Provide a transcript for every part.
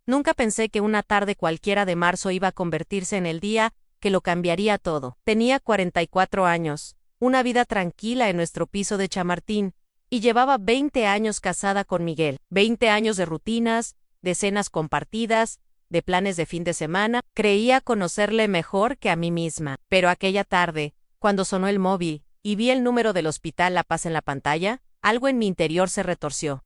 Nunca pensé que una tarde cualquiera de marzo iba a convertirse en el día que lo cambiaría todo. Tenía 44 años, una vida tranquila en nuestro piso de Chamartín, y llevaba 20 años casada con Miguel. 20 años de rutinas, de cenas compartidas, de planes de fin de semana. Creía conocerle mejor que a mí misma. Pero aquella tarde, cuando sonó el móvil y vi el número del Hospital La Paz en la pantalla, algo en mi interior se retorció.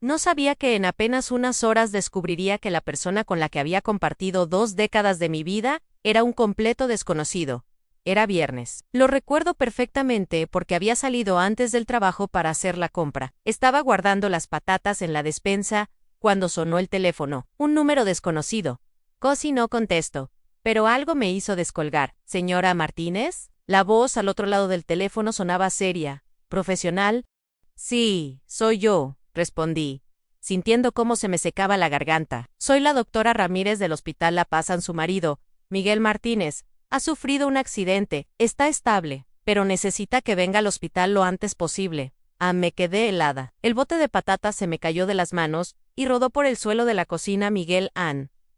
No sabía que en apenas unas horas descubriría que la persona con la que había compartido 2 décadas de mi vida era un completo desconocido. Era viernes. Lo recuerdo perfectamente porque había salido antes del trabajo para hacer la compra. Estaba guardando las patatas en la despensa cuando sonó el teléfono. Un número desconocido. Casi no contesto, pero algo me hizo descolgar. ¿Señora Martínez? La voz al otro lado del teléfono sonaba seria, profesional. Sí, soy yo, respondí, sintiendo cómo se me secaba la garganta. Soy la doctora Ramírez del Hospital La Paz. Su marido, Miguel Martínez, ha sufrido un accidente, está estable, pero necesita que venga al hospital lo antes posible. Me quedé helada. El bote de patatas se me cayó de las manos y rodó por el suelo de la cocina. Miguel,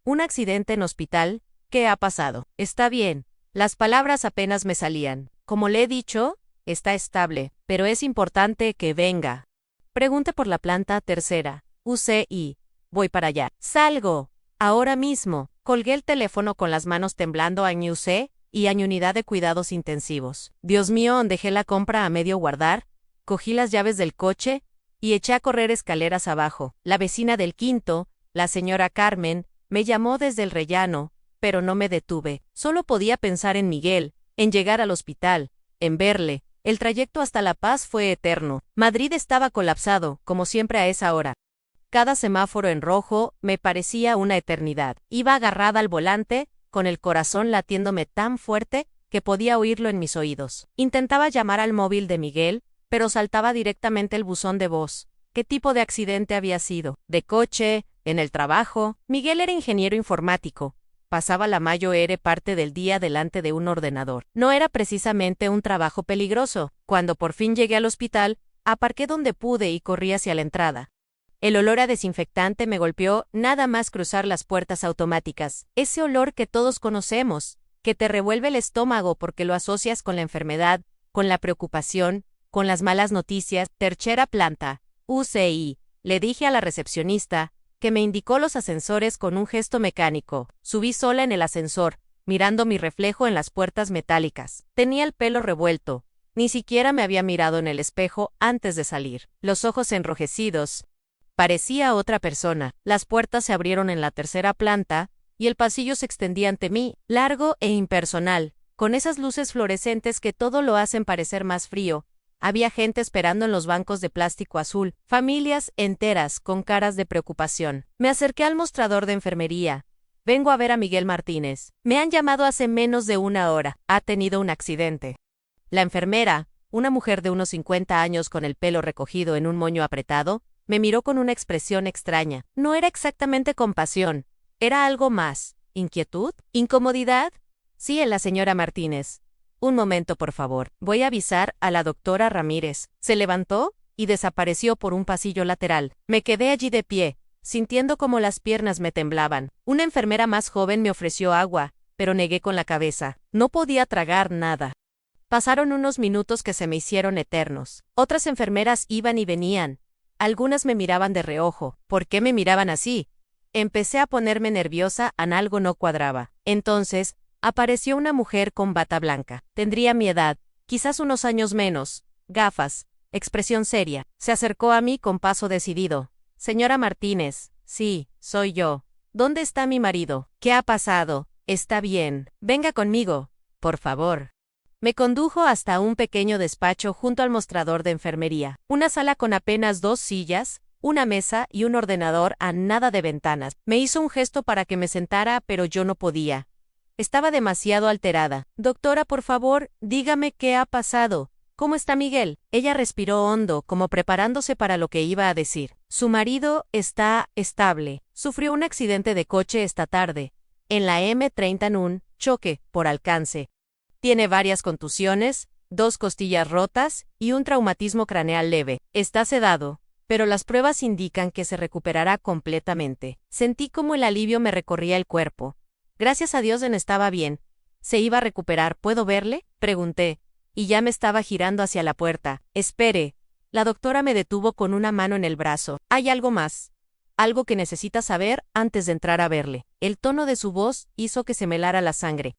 ¿un accidente en hospital? ¿Qué ha pasado? Está bien. Las palabras apenas me salían. Como le he dicho, está estable, pero es importante que venga. Pregunte por la planta tercera, UCI. Voy para allá. Salgo. Ahora mismo. Colgué el teléfono con las manos temblando. UC y unidad de cuidados intensivos. Dios mío, dejé la compra a medio guardar, cogí las llaves del coche y eché a correr escaleras abajo. La vecina del quinto, la señora Carmen, me llamó desde el rellano, pero no me detuve. Solo podía pensar en Miguel, en llegar al hospital, en verle. El trayecto hasta La Paz fue eterno. Madrid estaba colapsado, como siempre a esa hora. Cada semáforo en rojo me parecía una eternidad. Iba agarrada al volante, con el corazón latiéndome tan fuerte que podía oírlo en mis oídos. Intentaba llamar al móvil de Miguel, pero saltaba directamente el buzón de voz. ¿Qué tipo de accidente había sido? ¿De coche? ¿En el trabajo? Miguel era ingeniero informático. Pasaba la mayor parte del día delante de un ordenador. No era precisamente un trabajo peligroso. Cuando por fin llegué al hospital, aparqué donde pude y corrí hacia la entrada. El olor a desinfectante me golpeó nada más cruzar las puertas automáticas. Ese olor que todos conocemos, que te revuelve el estómago porque lo asocias con la enfermedad, con la preocupación, con las malas noticias. Tercera planta, UCI. Le dije a la recepcionista, que me indicó los ascensores con un gesto mecánico. Subí sola en el ascensor, mirando mi reflejo en las puertas metálicas. Tenía el pelo revuelto. Ni siquiera me había mirado en el espejo antes de salir. Los ojos enrojecidos. Parecía otra persona. Las puertas se abrieron en la tercera planta, y el pasillo se extendía ante mí, largo e impersonal, con esas luces fluorescentes que todo lo hacen parecer más frío. Había gente esperando en los bancos de plástico azul, familias enteras con caras de preocupación. Me acerqué al mostrador de enfermería. Vengo a ver a Miguel Martínez. Me han llamado hace menos de una hora. Ha tenido un accidente. La enfermera, una mujer de unos 50 años con el pelo recogido en un moño apretado, me miró con una expresión extraña. No era exactamente compasión. Era algo más. ¿Inquietud? ¿Incomodidad? Sí, en la señora Martínez. Un momento, por favor. Voy a avisar a la doctora Ramírez. Se levantó y desapareció por un pasillo lateral. Me quedé allí de pie, sintiendo como las piernas me temblaban. Una enfermera más joven me ofreció agua, pero negué con la cabeza. No podía tragar nada. Pasaron unos minutos que se me hicieron eternos. Otras enfermeras iban y venían. Algunas me miraban de reojo. ¿Por qué me miraban así? Empecé a ponerme nerviosa. Algo no cuadraba. Entonces, apareció una mujer con bata blanca. Tendría mi edad, quizás unos años menos. Gafas, expresión seria. Se acercó a mí con paso decidido. Señora Martínez. Sí, soy yo. ¿Dónde está mi marido? ¿Qué ha pasado? Está bien. Venga conmigo, por favor. Me condujo hasta un pequeño despacho junto al mostrador de enfermería. Una sala con apenas 2 sillas, una mesa y un ordenador a nada de ventanas. Me hizo un gesto para que me sentara, pero yo no podía. Estaba demasiado alterada. Doctora, por favor, dígame qué ha pasado. ¿Cómo está Miguel? Ella respiró hondo, como preparándose para lo que iba a decir. Su marido está estable. Sufrió un accidente de coche esta tarde, en la M30 en un choque por alcance. Tiene varias contusiones, 2 costillas rotas y un traumatismo craneal leve. Está sedado. pero las pruebas indican que se recuperará completamente. Sentí como el alivio me recorría el cuerpo. Gracias a Dios estaba bien. ¿Se iba a recuperar? ¿Puedo verle?, pregunté, y ya me estaba girando hacia la puerta. Espere. La doctora me detuvo con una mano en el brazo. ¿Hay algo más? Algo que necesita saber antes de entrar a verle. El tono de su voz hizo que se me helara la sangre.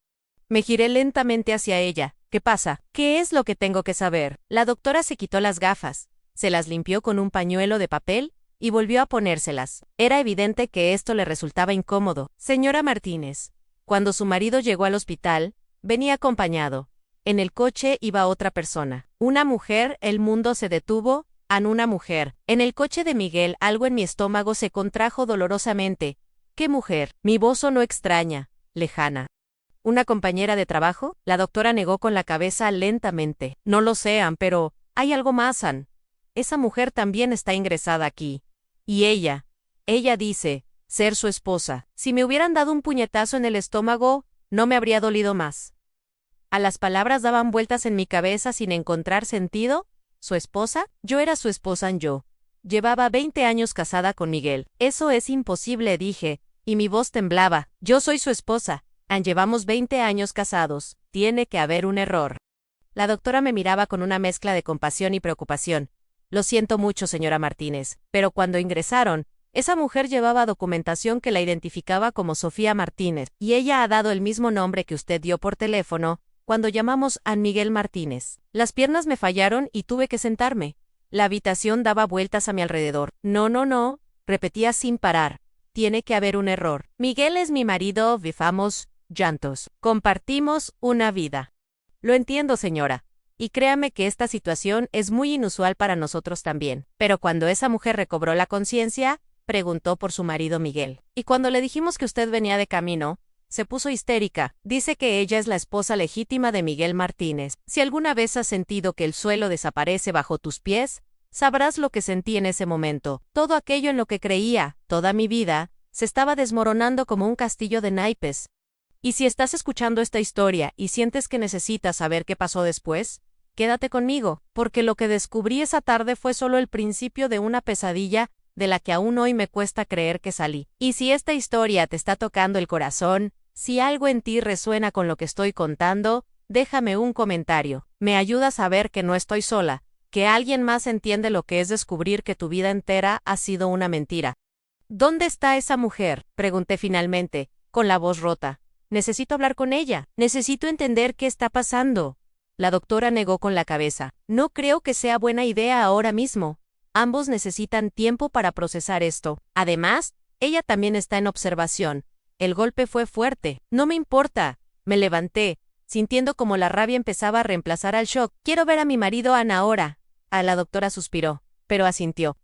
Me giré lentamente hacia ella. ¿Qué pasa? ¿Qué es lo que tengo que saber? La doctora se quitó las gafas, se las limpió con un pañuelo de papel y volvió a ponérselas. Era evidente que esto le resultaba incómodo. Señora Martínez, cuando su marido llegó al hospital, venía acompañado. En el coche iba otra persona. Una mujer, el mundo se detuvo. Una mujer. En el coche de Miguel algo en mi estómago se contrajo dolorosamente. ¿Qué mujer? Mi voz sonó extraña, lejana. ¿Una compañera de trabajo? La doctora negó con la cabeza lentamente. No lo sean, pero hay algo más, Ann. Esa mujer también está ingresada aquí. Y ella dice, ser su esposa. Si me hubieran dado un puñetazo en el estómago, no me habría dolido más. A las palabras daban vueltas en mi cabeza sin encontrar sentido. ¿Su esposa? Yo era su esposa, yo. Llevaba 20 años casada con Miguel. Eso es imposible, dije, y mi voz temblaba. Yo soy su esposa. Llevamos 20 años casados. Tiene que haber un error. La doctora me miraba con una mezcla de compasión y preocupación. Lo siento mucho, señora Martínez, pero cuando ingresaron, esa mujer llevaba documentación que la identificaba como Sofía Martínez, y ella ha dado el mismo nombre que usted dio por teléfono cuando llamamos a Miguel Martínez. Las piernas me fallaron y tuve que sentarme. La habitación daba vueltas a mi alrededor. No, repetía sin parar. Tiene que haber un error. Miguel es mi marido, vivamos juntos. Compartimos una vida. Lo entiendo, señora. Y créame que esta situación es muy inusual para nosotros también. Pero cuando esa mujer recobró la conciencia, preguntó por su marido Miguel. Y cuando le dijimos que usted venía de camino, se puso histérica. Dice que ella es la esposa legítima de Miguel Martínez. Si alguna vez has sentido que el suelo desaparece bajo tus pies, sabrás lo que sentí en ese momento. Todo aquello en lo que creía, toda mi vida, se estaba desmoronando como un castillo de naipes. Y si estás escuchando esta historia y sientes que necesitas saber qué pasó después, quédate conmigo, porque lo que descubrí esa tarde fue solo el principio de una pesadilla de la que aún hoy me cuesta creer que salí. Y si esta historia te está tocando el corazón, si algo en ti resuena con lo que estoy contando, déjame un comentario. Me ayuda a saber que no estoy sola, que alguien más entiende lo que es descubrir que tu vida entera ha sido una mentira. ¿Dónde está esa mujer?, pregunté finalmente, con la voz rota. Necesito hablar con ella. Necesito entender qué está pasando. La doctora negó con la cabeza. No creo que sea buena idea ahora mismo. Ambos necesitan tiempo para procesar esto. Además, ella también está en observación. El golpe fue fuerte. No me importa. Me levanté, sintiendo como la rabia empezaba a reemplazar al shock. Quiero ver a mi marido Ana ahora. La doctora suspiró, pero asintió.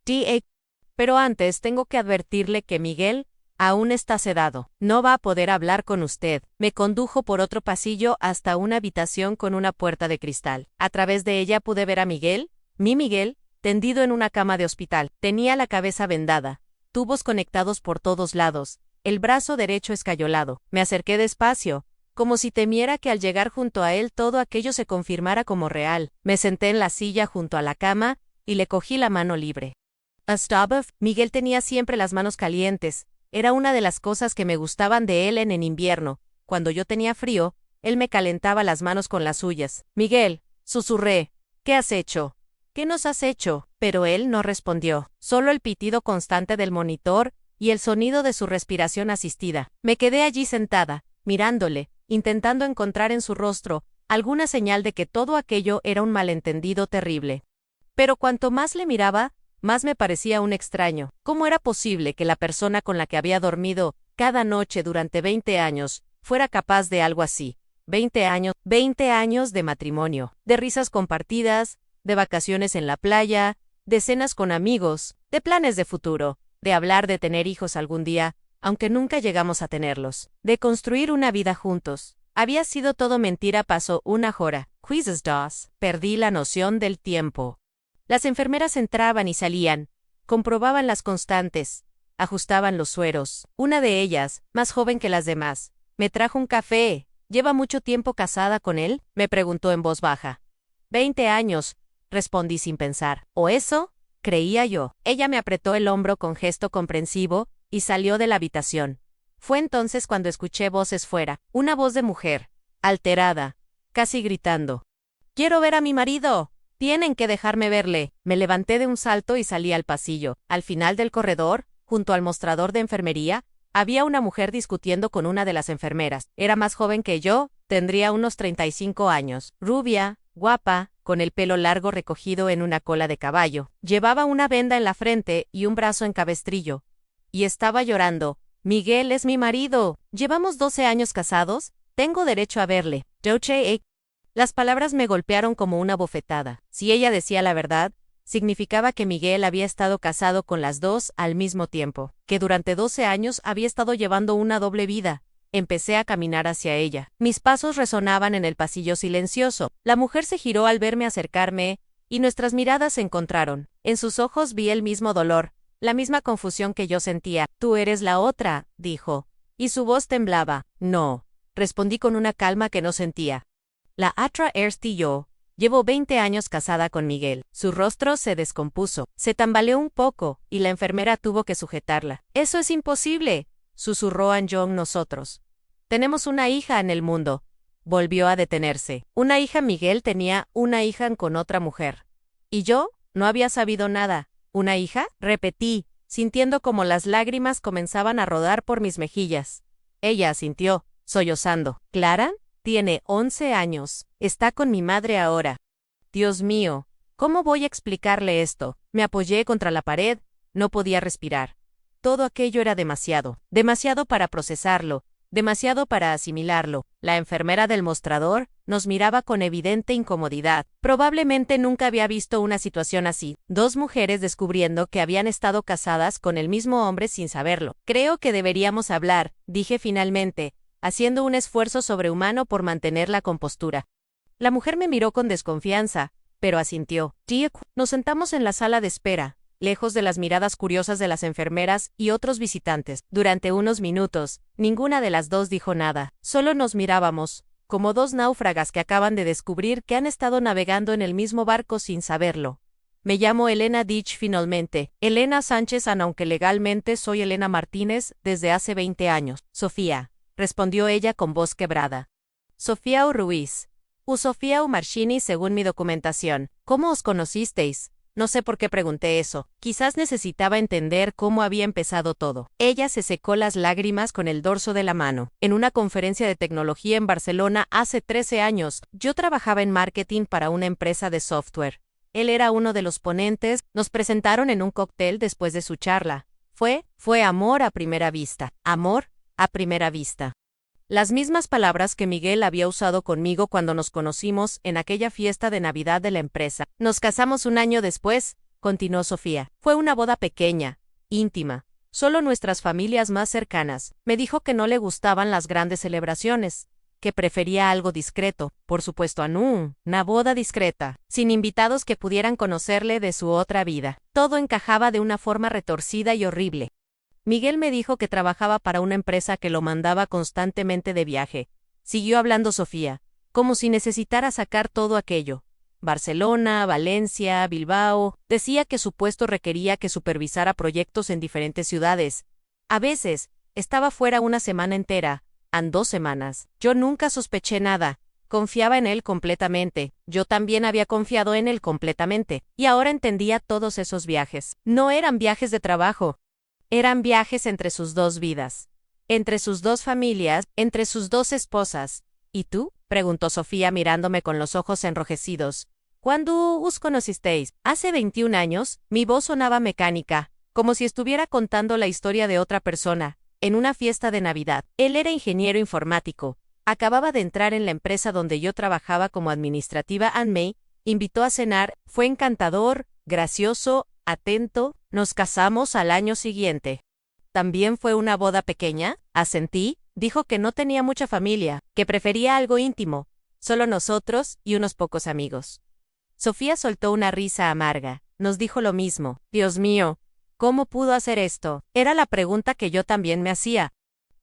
Pero antes tengo que advertirle que Miguel aún está sedado. No va a poder hablar con usted. Me condujo por otro pasillo hasta una habitación con una puerta de cristal. A través de ella pude ver a Miguel, mi Miguel, tendido en una cama de hospital. Tenía la cabeza vendada, tubos conectados por todos lados, el brazo derecho escayolado. Me acerqué despacio, como si temiera que al llegar junto a él todo aquello se confirmara como real. Me senté en la silla junto a la cama y le cogí la mano libre. Miguel tenía siempre las manos calientes. Era una de las cosas que me gustaban de él en invierno. Cuando yo tenía frío, él me calentaba las manos con las suyas. Miguel, susurré, ¿qué has hecho? ¿Qué nos has hecho? Pero él no respondió. Solo el pitido constante del monitor y el sonido de su respiración asistida. Me quedé allí sentada, mirándole, intentando encontrar en su rostro alguna señal de que todo aquello era un malentendido terrible. Pero cuanto más le miraba, más me parecía un extraño. ¿Cómo era posible que la persona con la que había dormido cada noche durante 20 años fuera capaz de algo así? 20 años de matrimonio, de risas compartidas, de vacaciones en la playa, de cenas con amigos, de planes de futuro, de hablar de tener hijos algún día, aunque nunca llegamos a tenerlos, de construir una vida juntos. Había sido todo mentira. Pasó una hora. Perdí la noción del tiempo. Las enfermeras entraban y salían, comprobaban las constantes, ajustaban los sueros. Una de ellas, más joven que las demás, me trajo un café. ¿Lleva mucho tiempo casada con él?, me preguntó en voz baja. 20 años, respondí sin pensar. ¿O eso? creía yo. Ella me apretó el hombro con gesto comprensivo y salió de la habitación. Fue entonces cuando escuché voces fuera, una voz de mujer, alterada, casi gritando. «¡Quiero ver a mi marido! Tienen que dejarme verle». Me levanté de un salto y salí al pasillo. Al final del corredor, junto al mostrador de enfermería, había una mujer discutiendo con una de las enfermeras. Era más joven que yo, tendría unos 35 años, rubia, guapa, con el pelo largo recogido en una cola de caballo. Llevaba una venda en la frente y un brazo en cabestrillo. Y estaba llorando. «Miguel es mi marido. Llevamos 12 años casados. Tengo derecho a verle. Doche. Las palabras me golpearon como una bofetada. Si ella decía la verdad, significaba que Miguel había estado casado con las dos al mismo tiempo, que durante 12 años había estado llevando una doble vida. Empecé a caminar hacia ella. Mis pasos resonaban en el pasillo silencioso. La mujer se giró al verme acercarme, y nuestras miradas se encontraron. En sus ojos vi el mismo dolor, la misma confusión que yo sentía. «Tú eres la otra», dijo, y su voz temblaba. «No», respondí con una calma que no sentía. «La otra eres yo. Llevo 20 años casada con Miguel». Su rostro se descompuso, se tambaleó un poco, y la enfermera tuvo que sujetarla. «Eso es imposible», susurró Anjong. «Nosotros tenemos una hija en el mundo». Volvió a detenerse. «Una hija». Miguel tenía una hija con otra mujer. ¿Y yo? No había sabido nada. «¿Una hija?», repetí, sintiendo como las lágrimas comenzaban a rodar por mis mejillas. Ella asintió, sollozando. «¿Clara? Tiene 11 años. Está con mi madre ahora». Dios mío, ¿cómo voy a explicarle esto? Me apoyé contra la pared, no podía respirar. Todo aquello era demasiado para procesarlo, demasiado para asimilarlo. La enfermera del mostrador nos miraba con evidente incomodidad. Probablemente nunca había visto una situación así. Dos mujeres descubriendo que habían estado casadas con el mismo hombre sin saberlo. «Creo que deberíamos hablar», dije finalmente, haciendo un esfuerzo sobrehumano por mantener la compostura. La mujer me miró con desconfianza, pero asintió. Nos sentamos en la sala de espera, lejos de las miradas curiosas de las enfermeras y otros visitantes. Durante unos minutos, ninguna de las dos dijo nada. Solo nos mirábamos, como dos náufragas que acaban de descubrir que han estado navegando en el mismo barco sin saberlo. «Mellamo Elena Ditch finalmente. Elena Sánchez, aunque legalmente soy Elena Martínez desde hace 20 años. Sofía», respondió ella con voz quebrada. «Sofía U. Ruiz. Sofía U. Marchini según mi documentación. ¿Cómo os conocisteis?» No sé por qué pregunté eso. Quizás necesitaba entender cómo había empezado todo. Ella se secó las lágrimas con el dorso de la mano. «En una conferencia de tecnología en Barcelona hace 13 años, yo trabajaba en marketing para una empresa de software. Él era uno de los ponentes, nos presentaron en un cóctel después de su charla. Fue amor a primera vista. Amor a primera vista». Las mismas palabras que Miguel había usado conmigo cuando nos conocimos en aquella fiesta de Navidad de la empresa. «Nos casamos un año después», continuó Sofía. «Fue una boda pequeña, íntima, solo nuestras familias más cercanas. Me dijo que no le gustaban las grandes celebraciones, que prefería algo discreto. Por supuesto, una boda discreta, sin invitados que pudieran conocerle de su otra vida. Todo encajaba de una forma retorcida y horrible. Miguel me dijo que trabajaba para una empresa que lo mandaba constantemente de viaje». Siguió hablando Sofía, como si necesitara sacar todo aquello. «Barcelona, Valencia, Bilbao». Decía que su puesto requería que supervisara proyectos en diferentes ciudades. A veces, estaba fuera una semana entera, 2 semanas. Yo nunca sospeché nada. Confiaba en él completamente. Yo también había confiado en él completamente. Y ahora entendía todos esos viajes. No eran viajes de trabajo. Eran viajes entre sus dos vidas, entre sus dos familias, entre sus dos esposas. «¿Y tú?», preguntó Sofía mirándome con los ojos enrojecidos. «¿Cuándo os conocisteis?» «Hace 21 años». Mi voz sonaba mecánica, como si estuviera contando la historia de otra persona, en una fiesta de Navidad. Él era ingeniero informático. Acababa de entrar en la empresa donde yo trabajaba como administrativa. Me invitó a cenar. Fue encantador, gracioso, atento. Nos casamos al año siguiente. «¿También fue una boda pequeña?», asentí. Dijo que no tenía mucha familia, que prefería algo íntimo, solo nosotros y unos pocos amigos. Sofía soltó una risa amarga. Nos dijo lo mismo. Dios mío, ¿cómo pudo hacer esto? Era la pregunta que yo también me hacía.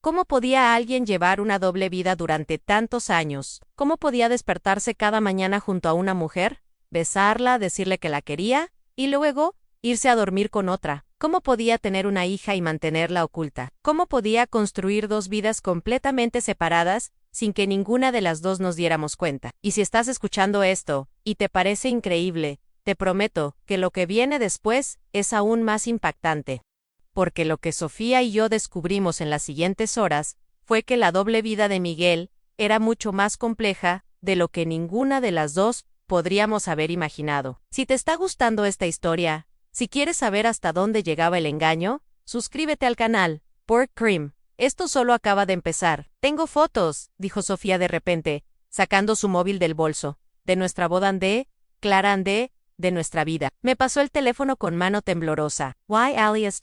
¿Cómo podía alguien llevar una doble vida durante tantos años? ¿Cómo podía despertarse cada mañana junto a una mujer, besarla, decirle que la quería, y luego irse a dormir con otra. ¿Cómo podía tener una hija y mantenerla oculta? ¿Cómo podía construir dos vidas completamente separadas sin que ninguna de las dos nos diéramos cuenta? Y si estás escuchando esto, y te parece increíble, te prometo que lo que viene después es aún más impactante. Porque lo que Sofía y yo descubrimos en las siguientes horas fue que la doble vida de Miguel era mucho más compleja de lo que ninguna de las dos podríamos haber imaginado. Si te está gustando esta historia, si quieres saber hasta dónde llegaba el engaño, suscríbete al canal. Pork Cream. Esto solo acaba de empezar. Tengo fotos, dijo Sofía de repente, sacando su móvil del bolso. De nuestra boda Clara de nuestra vida. Me pasó el teléfono con mano temblorosa. Why alias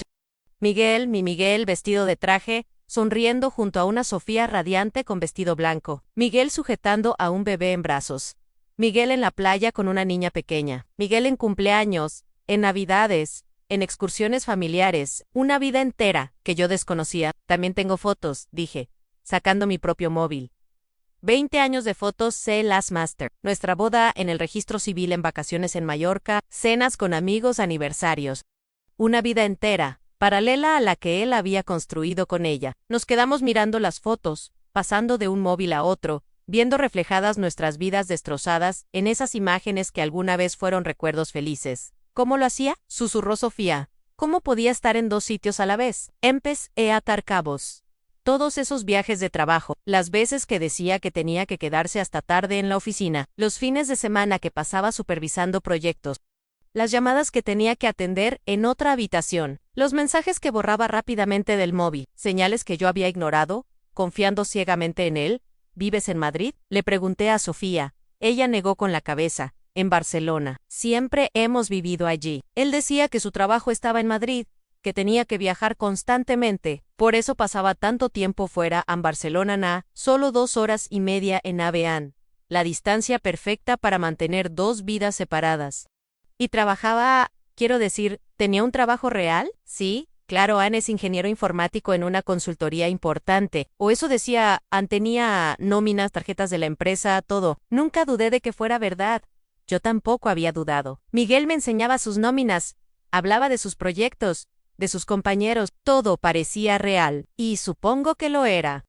Miguel, mi Miguel vestido de traje, sonriendo junto a una Sofía radiante con vestido blanco. Miguel sujetando a un bebé en brazos. Miguel en la playa con una niña pequeña. Miguel en cumpleaños, en navidades, en excursiones familiares, una vida entera que yo desconocía. También tengo fotos, dije, sacando mi propio móvil. 20 años de fotos Last Master. Nuestra boda en el registro civil en vacaciones en Mallorca, cenas con amigos, aniversarios. Una vida entera, paralela a la que él había construido con ella. Nos quedamos mirando las fotos, pasando de un móvil a otro, viendo reflejadas nuestras vidas destrozadas en esas imágenes que alguna vez fueron recuerdos felices. ¿Cómo lo hacía? Susurró Sofía. ¿Cómo podía estar en dos sitios a la vez? Empecé a atar cabos. Todos esos viajes de trabajo, las veces que decía que tenía que quedarse hasta tarde en la oficina, los fines de semana que pasaba supervisando proyectos, las llamadas que tenía que atender en otra habitación, los mensajes que borraba rápidamente del móvil, señales que yo había ignorado, confiando ciegamente en él. ¿Vives en Madrid?, le pregunté a Sofía. Ella negó con la cabeza. En Barcelona. Siempre hemos vivido allí. Él decía que su trabajo estaba en Madrid, que tenía que viajar constantemente, por eso pasaba tanto tiempo fuera. En Barcelona, solo 2 horas y media en AVE, la distancia perfecta para mantener dos vidas separadas. Y trabajaba, quiero decir, ¿tenía un trabajo real? Sí, claro, Anne es ingeniero informático en una consultoría importante, o eso decía. Anne tenía nóminas, tarjetas de la empresa, todo. Nunca dudé de que fuera verdad. Yo tampoco había dudado. Miguel me enseñaba sus nóminas, hablaba de sus proyectos, de sus compañeros, todo parecía real, y supongo que lo era.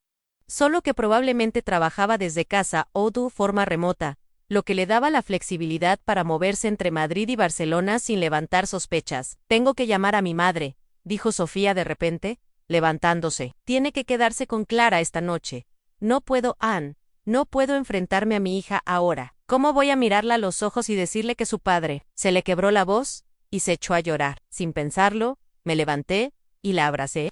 Solo que probablemente trabajaba desde casa o de forma remota, lo que le daba la flexibilidad para moverse entre Madrid y Barcelona sin levantar sospechas. Tengo que llamar a mi madre, dijo Sofía de repente, levantándose. Tiene que quedarse con Clara esta noche. No puedo, Anne, no puedo enfrentarme a mi hija ahora. ¿Cómo voy a mirarla a los ojos y decirle que su padre? Se le quebró la voz y se echó a llorar. Sin pensarlo, me levanté y la abracé.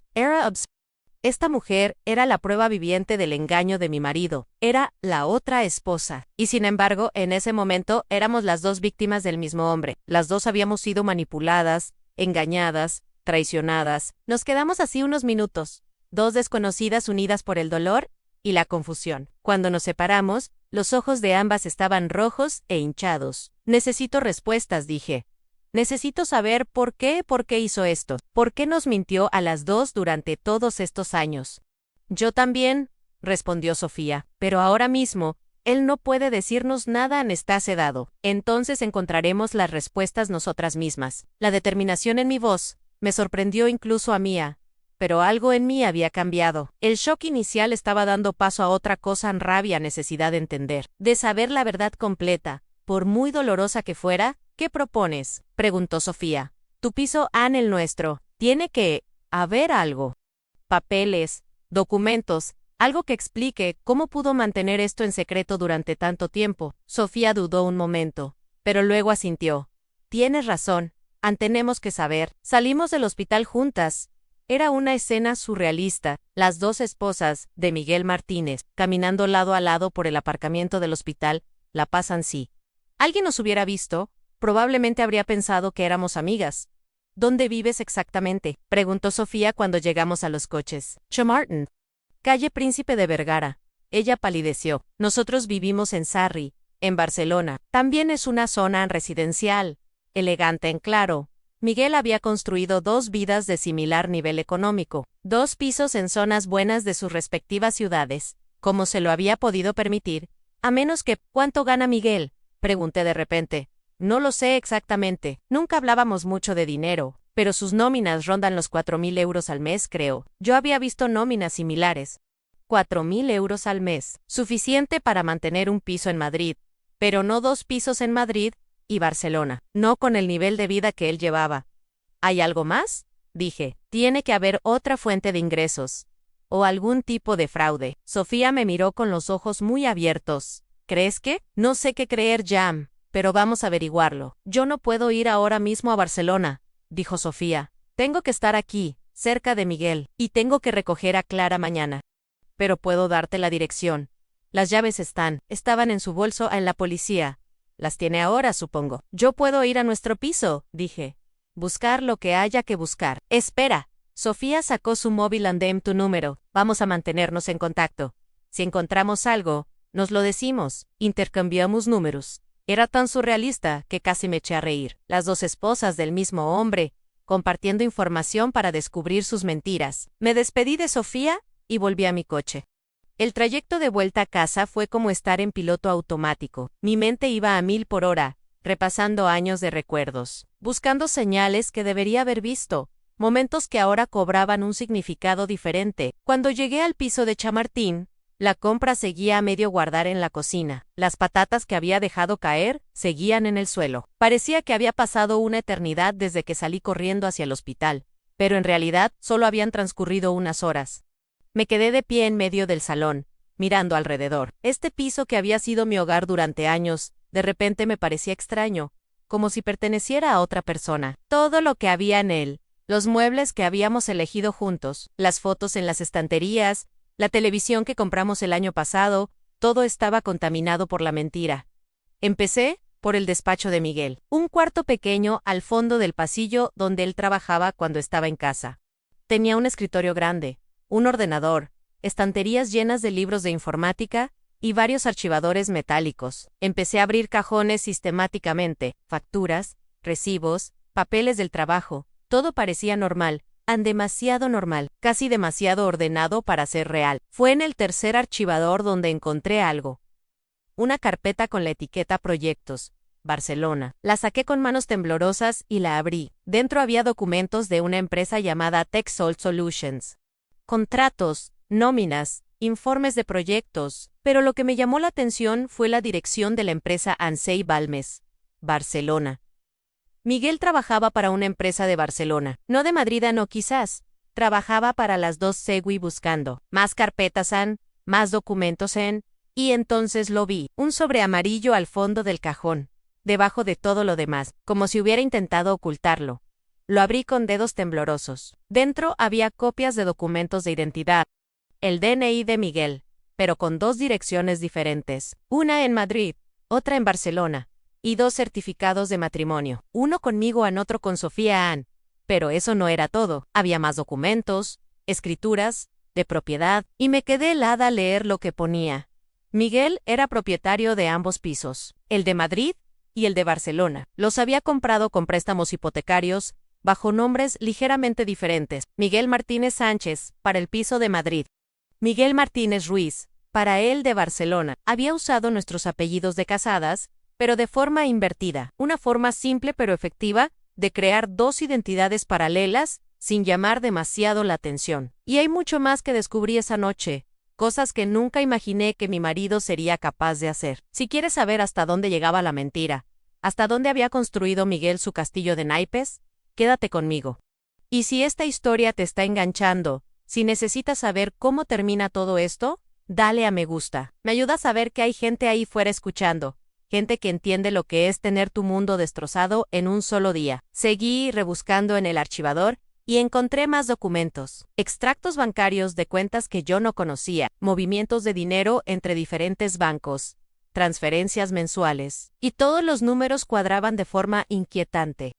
Esta mujer era la prueba viviente del engaño de mi marido. Era la otra esposa. Y sin embargo, en ese momento éramos las dos víctimas del mismo hombre. Las dos habíamos sido manipuladas, engañadas, traicionadas. Nos quedamos así unos minutos. Dos desconocidas unidas por el dolor y la confusión. Cuando nos separamos, los ojos de ambas estaban rojos e hinchados. Necesito respuestas, dije. Necesito saber por qué hizo esto, por qué nos mintió a las dos durante todos estos años. Yo también, respondió Sofía, pero ahora mismo, él no puede decirnos nada, está sedado. Entonces encontraremos las respuestas nosotras mismas. La determinación en mi voz me sorprendió incluso a mí. Pero algo en mí había cambiado. El shock inicial estaba dando paso a otra cosa, en rabia, necesidad de entender, de saber la verdad completa, por muy dolorosa que fuera. ¿Qué propones?, preguntó Sofía. Tu piso, Anne, el nuestro. Tiene que haber algo. Papeles, documentos, algo que explique cómo pudo mantener esto en secreto durante tanto tiempo. Sofía dudó un momento, pero luego asintió. Tienes razón, Anne, tenemos que saber. Salimos del hospital juntas. Era una escena surrealista. Las dos esposas de Miguel Martínez, caminando lado a lado por el aparcamiento del hospital La Paz Annecy. Alguien nos hubiera visto, probablemente habría pensado que éramos amigas. ¿Dónde vives exactamente?, preguntó Sofía cuando llegamos a los coches. Chamartín. Calle Príncipe de Vergara. Ella palideció. Nosotros vivimos en Sarri, en Barcelona. También es una zona residencial, elegante en claro. Miguel había construido dos vidas de similar nivel económico, 2 pisos en zonas buenas de sus respectivas ciudades. ¿Cómo se lo había podido permitir? A menos que, ¿cuánto gana Miguel?, pregunté de repente. No lo sé exactamente. Nunca hablábamos mucho de dinero, pero sus nóminas rondan los 4.000 euros al mes, creo. Yo había visto nóminas similares. 4.000 euros al mes. Suficiente para mantener un piso en Madrid, pero no 2 pisos en Madrid y Barcelona. No con el nivel de vida que él llevaba. ¿Hay algo más? Dije. Tiene que haber otra fuente de ingresos. O algún tipo de fraude. Sofía me miró con los ojos muy abiertos. ¿Crees que? No sé qué creer, Jam, pero vamos a averiguarlo. Yo no puedo ir ahora mismo a Barcelona, dijo Sofía. Tengo que estar aquí, cerca de Miguel, y tengo que recoger a Clara mañana. Pero puedo darte la dirección. Las llaves estaban en su bolso en la policía. Las tiene ahora, supongo. Yo puedo ir a nuestro piso, dije. Buscar lo que haya que buscar. Espera. Sofía sacó su móvil. Andem tu número. Vamos a mantenernos en contacto. Si encontramos algo, nos lo decimos. Intercambiamos números. Era tan surrealista que casi me eché a reír. Las 2 esposas del mismo hombre, compartiendo información para descubrir sus mentiras. Me despedí de Sofía y volví a mi coche. El trayecto de vuelta a casa fue como estar en piloto automático. Mi mente iba a 1000 por hora, repasando años de recuerdos, buscando señales que debería haber visto, momentos que ahora cobraban un significado diferente. Cuando llegué al piso de Chamartín, la compra seguía a medio guardar en la cocina. Las patatas que había dejado caer seguían en el suelo. Parecía que había pasado una eternidad desde que salí corriendo hacia el hospital, pero en realidad solo habían transcurrido unas horas. Me quedé de pie en medio del salón, mirando alrededor. Este piso que había sido mi hogar durante años, de repente me parecía extraño, como si perteneciera a otra persona. Todo lo que había en él, los muebles que habíamos elegido juntos, las fotos en las estanterías, la televisión que compramos el año pasado, todo estaba contaminado por la mentira. Empecé por el despacho de Miguel, un cuarto pequeño al fondo del pasillo donde él trabajaba cuando estaba en casa. Tenía un escritorio grande, un ordenador, estanterías llenas de libros de informática y varios archivadores metálicos. Empecé a abrir cajones sistemáticamente, facturas, recibos, papeles del trabajo. Todo parecía normal, demasiado normal, casi demasiado ordenado para ser real. Fue en el tercer archivador donde encontré algo. Una carpeta con la etiqueta Proyectos, Barcelona. La saqué con manos temblorosas y la abrí. Dentro había documentos de una empresa llamada TechSol Solutions. Contratos, nóminas, informes de proyectos, pero lo que me llamó la atención fue la dirección de la empresa Ansei Balmes, Barcelona. Miguel trabajaba para una empresa de Barcelona, no de Madrid, no quizás. Trabajaba para las 2 Segui buscando más carpetas más documentos y entonces lo vi, un sobre amarillo al fondo del cajón, debajo de todo lo demás, como si hubiera intentado ocultarlo. Lo abrí con dedos temblorosos. Dentro había copias de documentos de identidad, el DNI de Miguel, pero con 2 direcciones diferentes, una en Madrid, otra en Barcelona, y 2 certificados de matrimonio, uno conmigo y otro con Sofía Ann. Pero eso no era todo, había más documentos, escrituras, de propiedad, y me quedé helada al leer lo que ponía. Miguel era propietario de ambos pisos, el de Madrid y el de Barcelona. Los había comprado con préstamos hipotecarios, bajo nombres ligeramente diferentes. Miguel Martínez Sánchez, para el piso de Madrid. Miguel Martínez Ruiz, para el de Barcelona. Había usado nuestros apellidos de casadas, pero de forma invertida. Una forma simple pero efectiva de crear 2 identidades paralelas, sin llamar demasiado la atención. Y hay mucho más que descubrí esa noche. Cosas que nunca imaginé que mi marido sería capaz de hacer. Si quieres saber hasta dónde llegaba la mentira, hasta dónde había construido Miguel su castillo de naipes, quédate conmigo. Y si esta historia te está enganchando, si necesitas saber cómo termina todo esto, dale a me gusta. Me ayuda a saber que hay gente ahí fuera escuchando, gente que entiende lo que es tener tu mundo destrozado en un solo día. Seguí rebuscando en el archivador y encontré más documentos, extractos bancarios de cuentas que yo no conocía, movimientos de dinero entre diferentes bancos, transferencias mensuales, y todos los números cuadraban de forma inquietante.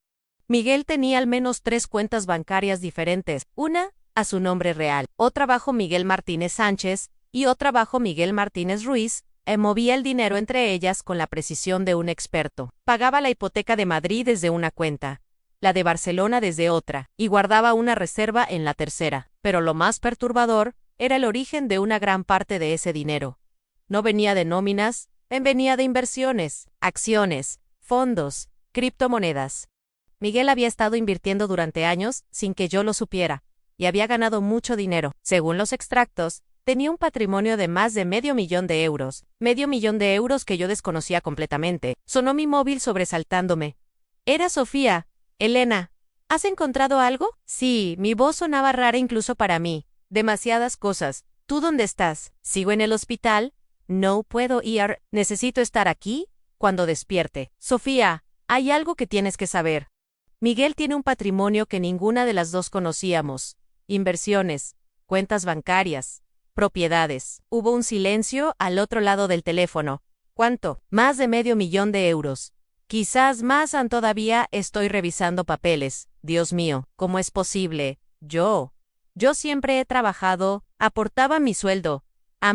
Miguel tenía al menos 3 cuentas bancarias diferentes, una a su nombre real, otra bajo Miguel Martínez Sánchez y otra bajo Miguel Martínez Ruiz. Movía el dinero entre ellas con la precisión de un experto. Pagaba la hipoteca de Madrid desde una cuenta, la de Barcelona desde otra, y guardaba una reserva en la tercera. Pero lo más perturbador era el origen de una gran parte de ese dinero. No venía de nóminas, venía de inversiones, acciones, fondos, criptomonedas. Miguel había estado invirtiendo durante años sin que yo lo supiera, y había ganado mucho dinero. Según los extractos, tenía un patrimonio de más de $500,000. $500,000 que yo desconocía completamente. Sonó mi móvil sobresaltándome. Era Sofía. Elena, ¿has encontrado algo? Sí, mi voz sonaba rara incluso para mí. Demasiadas cosas. ¿Tú dónde estás? ¿Sigo en el hospital? No puedo ir. ¿Necesito estar aquí? Cuando despierte. Sofía, hay algo que tienes que saber. Miguel tiene un patrimonio que ninguna de las dos conocíamos. Inversiones, cuentas bancarias, propiedades. Hubo un silencio al otro lado del teléfono. ¿Cuánto? Más de $500,000. Quizás más todavía. Estoy revisando papeles. Dios mío, ¿cómo es posible? Yo siempre he trabajado, aportaba mi sueldo.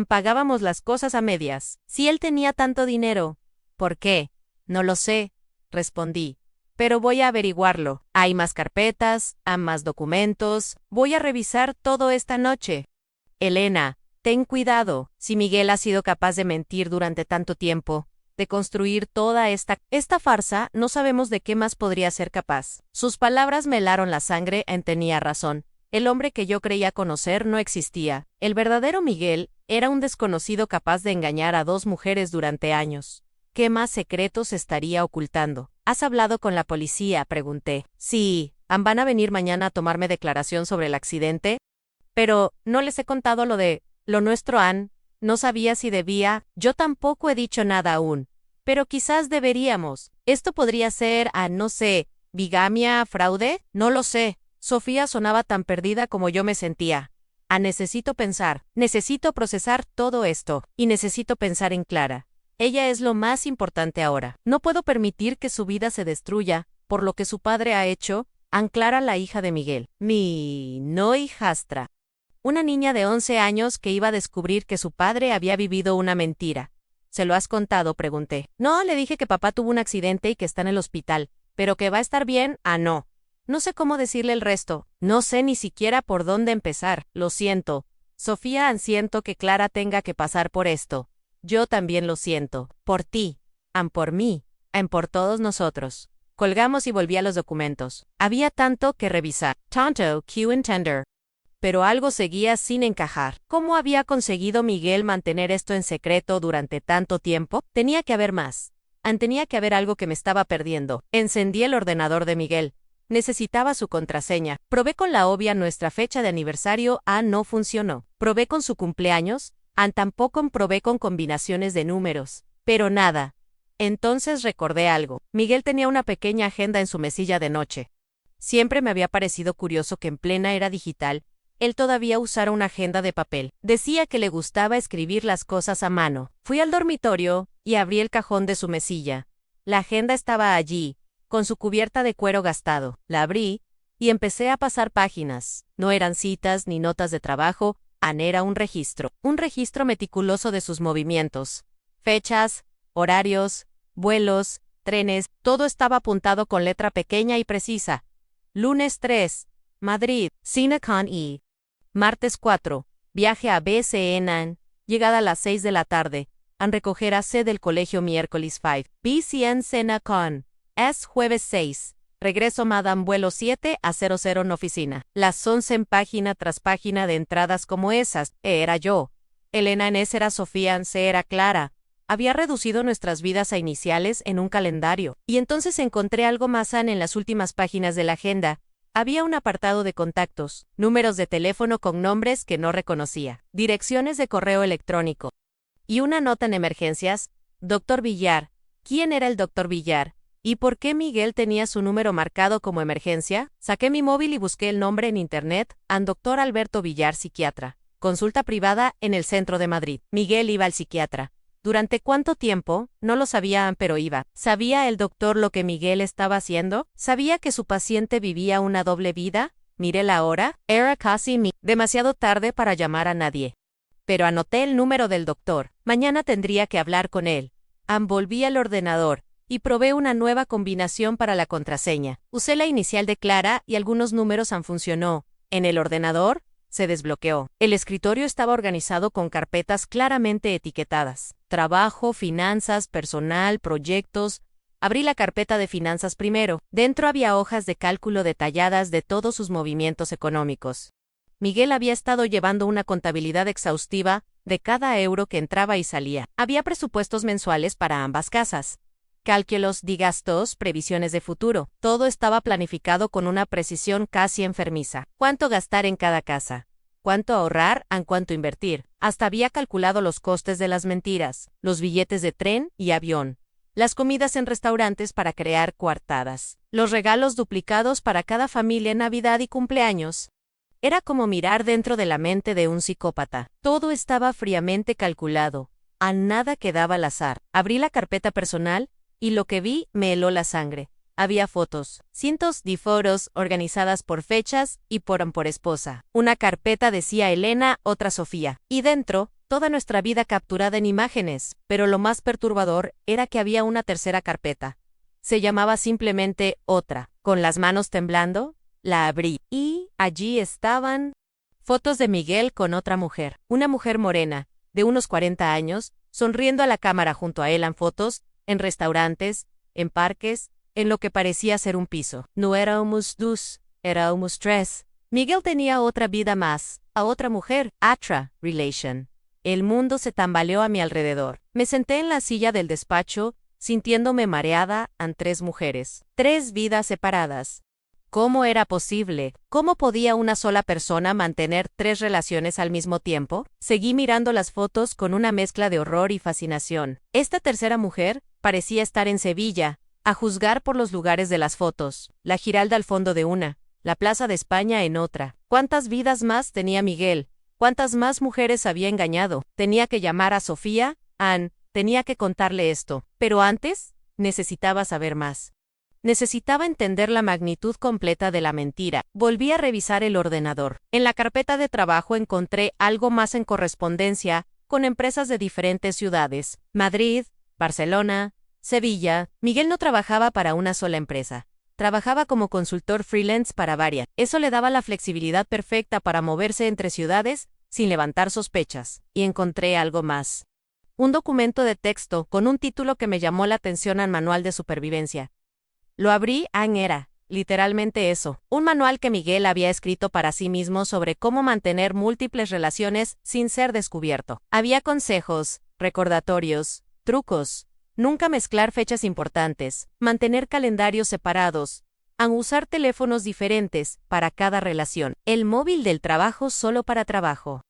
Pagábamos las cosas a medias. Si él tenía tanto dinero, ¿por qué? No lo sé, respondí. Pero voy a averiguarlo. Hay más carpetas, hay más documentos. Voy a revisar todo esta noche. Elena, ten cuidado. Si Miguel ha sido capaz de mentir durante tanto tiempo, de construir toda esta farsa, no sabemos de qué más podría ser capaz. Sus palabras me helaron la sangre. Tenía razón. El hombre que yo creía conocer no existía. El verdadero Miguel era un desconocido capaz de engañar a dos mujeres durante años. ¿Qué más secretos estaría ocultando? ¿Has hablado con la policía?, pregunté. Sí, ¿van a venir mañana a tomarme declaración sobre el accidente? Pero no les he contado lo nuestro, Ann. No sabía si debía. Yo tampoco he dicho nada aún. Pero quizás deberíamos. Esto podría ser, no sé, bigamia, fraude. No lo sé. Sofía sonaba tan perdida como yo me sentía. Necesito pensar. Necesito procesar todo esto. Y necesito pensar en Clara. Ella es lo más importante ahora. No puedo permitir que su vida se destruya por lo que su padre ha hecho. Clara, la hija de Miguel. Mi no hijastra. Una niña de 11 años que iba a descubrir que su padre había vivido una mentira. ¿Se lo has contado?, pregunté. No, le dije que papá tuvo un accidente y que está en el hospital. ¿Pero que va a estar bien? No. No sé cómo decirle el resto. No sé ni siquiera por dónde empezar. Lo siento. Sofía, siento que Clara tenga que pasar por esto. Yo también lo siento. Por ti. Por mí. Por todos nosotros. Colgamos y volví a los documentos. Había tanto que revisar. Tonto, Q and Tender. Pero algo seguía sin encajar. ¿Cómo había conseguido Miguel mantener esto en secreto durante tanto tiempo? Tenía que haber más. Tenía que haber algo que me estaba perdiendo. Encendí el ordenador de Miguel. Necesitaba su contraseña. Probé con la obvia nuestra fecha de aniversario. No funcionó. Probé con su cumpleaños. Tampoco. Probé con combinaciones de números. Pero nada. Entonces recordé algo. Miguel tenía una pequeña agenda en su mesilla de noche. Siempre me había parecido curioso que en plena era digital, él todavía usara una agenda de papel. Decía que le gustaba escribir las cosas a mano. Fui al dormitorio y abrí el cajón de su mesilla. La agenda estaba allí, con su cubierta de cuero gastado. La abrí y empecé a pasar páginas. No eran citas ni notas de trabajo, era un registro meticuloso de sus movimientos. Fechas, horarios, vuelos, trenes, todo estaba apuntado con letra pequeña y precisa. Lunes 3, Madrid, Cinecon E. Martes 4, viaje a BCN, llegada a las 6 de la tarde. Recoger a C del colegio miércoles 5. BCN Cinecon. Jueves 6. Regreso Madame vuelo 7 a 00 en oficina. Las 11 en página tras página de entradas como esas. Era yo. Elena en S era Sofía en C era Clara. Había reducido nuestras vidas a iniciales en un calendario. Y entonces encontré algo más en las últimas páginas de la agenda. Había un apartado de contactos, números de teléfono con nombres que no reconocía, direcciones de correo electrónico. Y una nota en emergencias. Dr. Villar. ¿Quién era el Dr. Villar? ¿Y por qué Miguel tenía su número marcado como emergencia? Saqué mi móvil y busqué el nombre en internet. Dr. Alberto Villar, psiquiatra. Consulta privada en el centro de Madrid. Miguel iba al psiquiatra. ¿Durante cuánto tiempo? No lo sabía, pero iba. ¿Sabía el doctor lo que Miguel estaba haciendo? ¿Sabía que su paciente vivía una doble vida? Miré la hora. Era casi demasiado tarde para llamar a nadie. Pero anoté el número del doctor. Mañana tendría que hablar con él. Volví al ordenador y probé una nueva combinación para la contraseña. Usé la inicial de Clara y algunos números funcionó. En el ordenador se desbloqueó. El escritorio estaba organizado con carpetas claramente etiquetadas. Trabajo, finanzas, personal, proyectos. Abrí la carpeta de finanzas primero. Dentro había hojas de cálculo detalladas de todos sus movimientos económicos. Miguel había estado llevando una contabilidad exhaustiva de cada euro que entraba y salía. Había presupuestos mensuales para ambas casas. Cálculos de gastos, previsiones de futuro. Todo estaba planificado con una precisión casi enfermiza. ¿Cuánto gastar en cada casa? ¿Cuánto ahorrar? ¿En cuánto invertir? Hasta había calculado los costes de las mentiras, los billetes de tren y avión, las comidas en restaurantes para crear coartadas, los regalos duplicados para cada familia en Navidad y cumpleaños. Era como mirar dentro de la mente de un psicópata. Todo estaba fríamente calculado. A nada quedaba al azar. Abrí la carpeta personal y lo que vi me heló la sangre. Había fotos, cientos de fotos organizadas por fechas y por esposa. Una carpeta decía Elena, otra Sofía. Y dentro, toda nuestra vida capturada en imágenes. Pero lo más perturbador era que había una tercera carpeta. Se llamaba simplemente Otra. Con las manos temblando, la abrí. Y allí estaban fotos de Miguel con otra mujer. Una mujer morena, de unos 40 años, sonriendo a la cámara junto a él en fotos, en restaurantes, en parques, en lo que parecía ser un piso. No éramos dos, éramos tres. Miguel tenía otra vida más, a otra mujer, otra relation. El mundo se tambaleó a mi alrededor. Me senté en la silla del despacho, sintiéndome mareada ante 3 mujeres. 3 vidas separadas. ¿Cómo era posible? ¿Cómo podía una sola persona mantener 3 relaciones al mismo tiempo? Seguí mirando las fotos con una mezcla de horror y fascinación. Esta tercera mujer parecía estar en Sevilla, a juzgar por los lugares de las fotos. La Giralda al fondo de una, la Plaza de España en otra. ¿Cuántas vidas más tenía Miguel? ¿Cuántas más mujeres había engañado? Tenía que llamar a Sofía, Ann, tenía que contarle esto. Pero antes, necesitaba saber más. Necesitaba entender la magnitud completa de la mentira. Volví a revisar el ordenador. En la carpeta de trabajo encontré algo más en correspondencia con empresas de diferentes ciudades. Madrid, Barcelona, Sevilla. Miguel no trabajaba para una sola empresa. Trabajaba como consultor freelance para varias. Eso le daba la flexibilidad perfecta para moverse entre ciudades sin levantar sospechas. Y encontré algo más. Un documento de texto con un título que me llamó la atención al manual de supervivencia. Lo abrí, era, literalmente eso, un manual que Miguel había escrito para sí mismo sobre cómo mantener múltiples relaciones sin ser descubierto. Había consejos, recordatorios, trucos, nunca mezclar fechas importantes, mantener calendarios separados, usar teléfonos diferentes para cada relación, el móvil del trabajo solo para trabajo.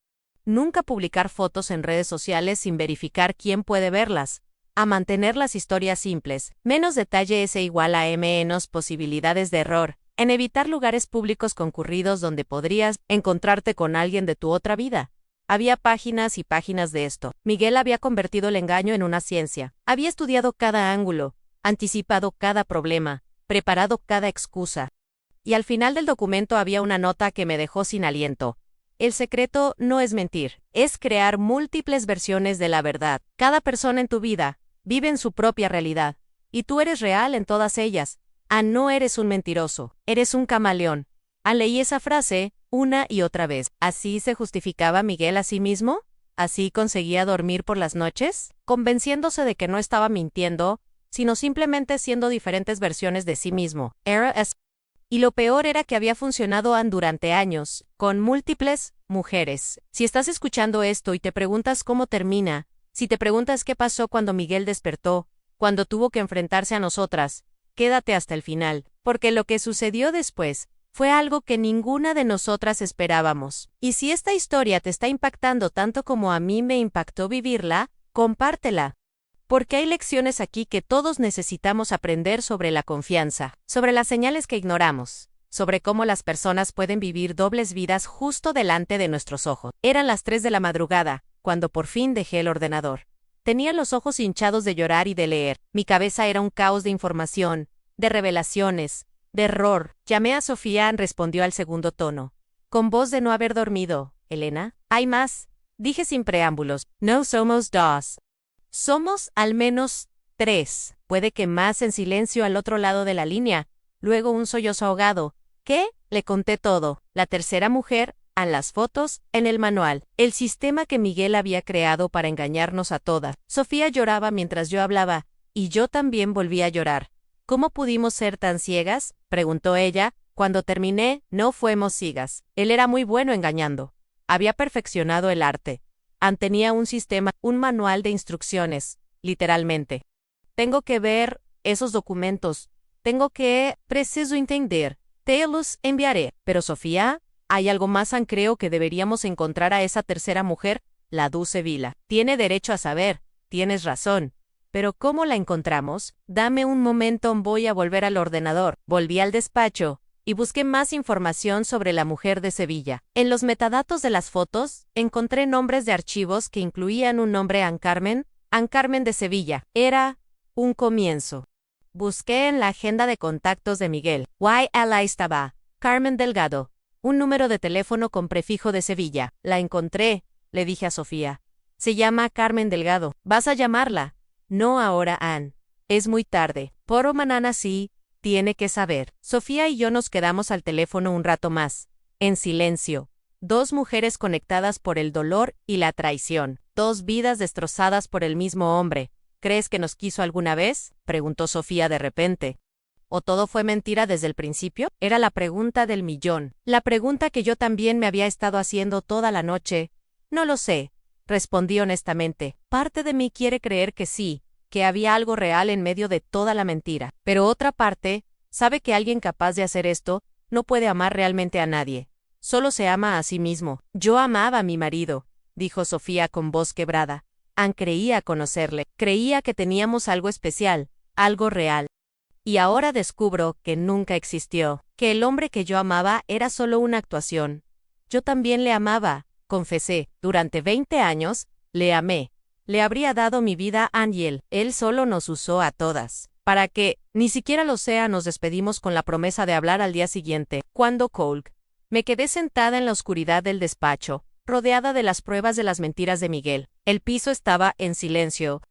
Nunca publicar fotos en redes sociales sin verificar quién puede verlas. A mantener las historias simples, menos detalle es igual a menos posibilidades de error, en evitar lugares públicos concurridos donde podrías encontrarte con alguien de tu otra vida. Había páginas y páginas de esto. Miguel había convertido el engaño en una ciencia. Había estudiado cada ángulo, anticipado cada problema, preparado cada excusa. Y al final del documento había una nota que me dejó sin aliento. El secreto no es mentir, es crear múltiples versiones de la verdad. Cada persona en tu vida vive en su propia realidad, y tú eres real en todas ellas. No eres un mentiroso, eres un camaleón. Leí esa frase una y otra vez. ¿Así se justificaba Miguel a sí mismo? ¿Así conseguía dormir por las noches? Convenciéndose de que no estaba mintiendo, sino simplemente siendo diferentes versiones de sí mismo. Y lo peor era que había funcionado durante años, con múltiples mujeres. Si estás escuchando esto y te preguntas cómo termina, si te preguntas qué pasó cuando Miguel despertó, cuando tuvo que enfrentarse a nosotras, quédate hasta el final, porque lo que sucedió después fue algo que ninguna de nosotras esperábamos. Y si esta historia te está impactando tanto como a mí me impactó vivirla, compártela. Porque hay lecciones aquí que todos necesitamos aprender sobre la confianza, sobre las señales que ignoramos, sobre cómo las personas pueden vivir dobles vidas justo delante de nuestros ojos. Eran las 3 de la madrugada, cuando por fin dejé el ordenador. Tenía los ojos hinchados de llorar y de leer. Mi cabeza era un caos de información, de revelaciones, de error. Llamé a Sofía, respondió al segundo tono. Con voz de no haber dormido. Elena, hay más. Dije sin preámbulos. No somos dos. Somos al menos 3. Puede que más en silencio al otro lado de la línea. Luego un sollozo ahogado. ¿Qué? Le conté todo. La tercera mujer, a las fotos, en el manual. El sistema que Miguel había creado para engañarnos a todas. Sofía lloraba mientras yo hablaba. Y yo también volví a llorar. ¿Cómo pudimos ser tan ciegas?, preguntó ella. Cuando terminé, no fuimos ciegas. Él era muy bueno engañando. Había perfeccionado el arte. Tenía un sistema, un manual de instrucciones, literalmente. Tengo que ver esos documentos. Preciso entender. Te los enviaré. Pero Sofía, hay algo más. Creo que deberíamos encontrar a esa tercera mujer, la Dulce Vila. Tiene derecho a saber. Tienes razón. Pero ¿cómo la encontramos? Dame un momento, voy a volver al ordenador. Volví al despacho y busqué más información sobre la mujer de Sevilla. En los metadatos de las fotos, encontré nombres de archivos que incluían un nombre Ann Carmen de Sevilla. Era un comienzo. Busqué en la agenda de contactos de Miguel. Ahí estaba. Carmen Delgado. Un número de teléfono con prefijo de Sevilla. La encontré, le dije a Sofía. Se llama Carmen Delgado. ¿Vas a llamarla? No ahora, Ann. Es muy tarde. Por mañana sí. Tiene que saber. Sofía y yo nos quedamos al teléfono un rato más. En silencio. Dos mujeres conectadas por el dolor y la traición. Dos vidas destrozadas por el mismo hombre. ¿Crees que nos quiso alguna vez?, preguntó Sofía de repente. ¿O todo fue mentira desde el principio? Era la pregunta del millón. La pregunta que yo también me había estado haciendo toda la noche. No lo sé, respondí honestamente. Parte de mí quiere creer que sí, que había algo real en medio de toda la mentira. Pero otra parte sabe que alguien capaz de hacer esto no puede amar realmente a nadie. Solo se ama a sí mismo. Yo amaba a mi marido, dijo Sofía con voz quebrada. Ann creía conocerle, creía que teníamos algo especial, algo real. Y ahora descubro que nunca existió, que el hombre que yo amaba era solo una actuación. Yo también le amaba, confesé. Durante 20 años, le amé. Le habría dado mi vida a Ángel. Él solo nos usó a todas. Para que, ni siquiera lo sea, nos despedimos con la promesa de hablar al día siguiente. Cuando colgué, me quedé sentada en la oscuridad del despacho, rodeada de las pruebas de las mentiras de Miguel. El piso estaba en silencio.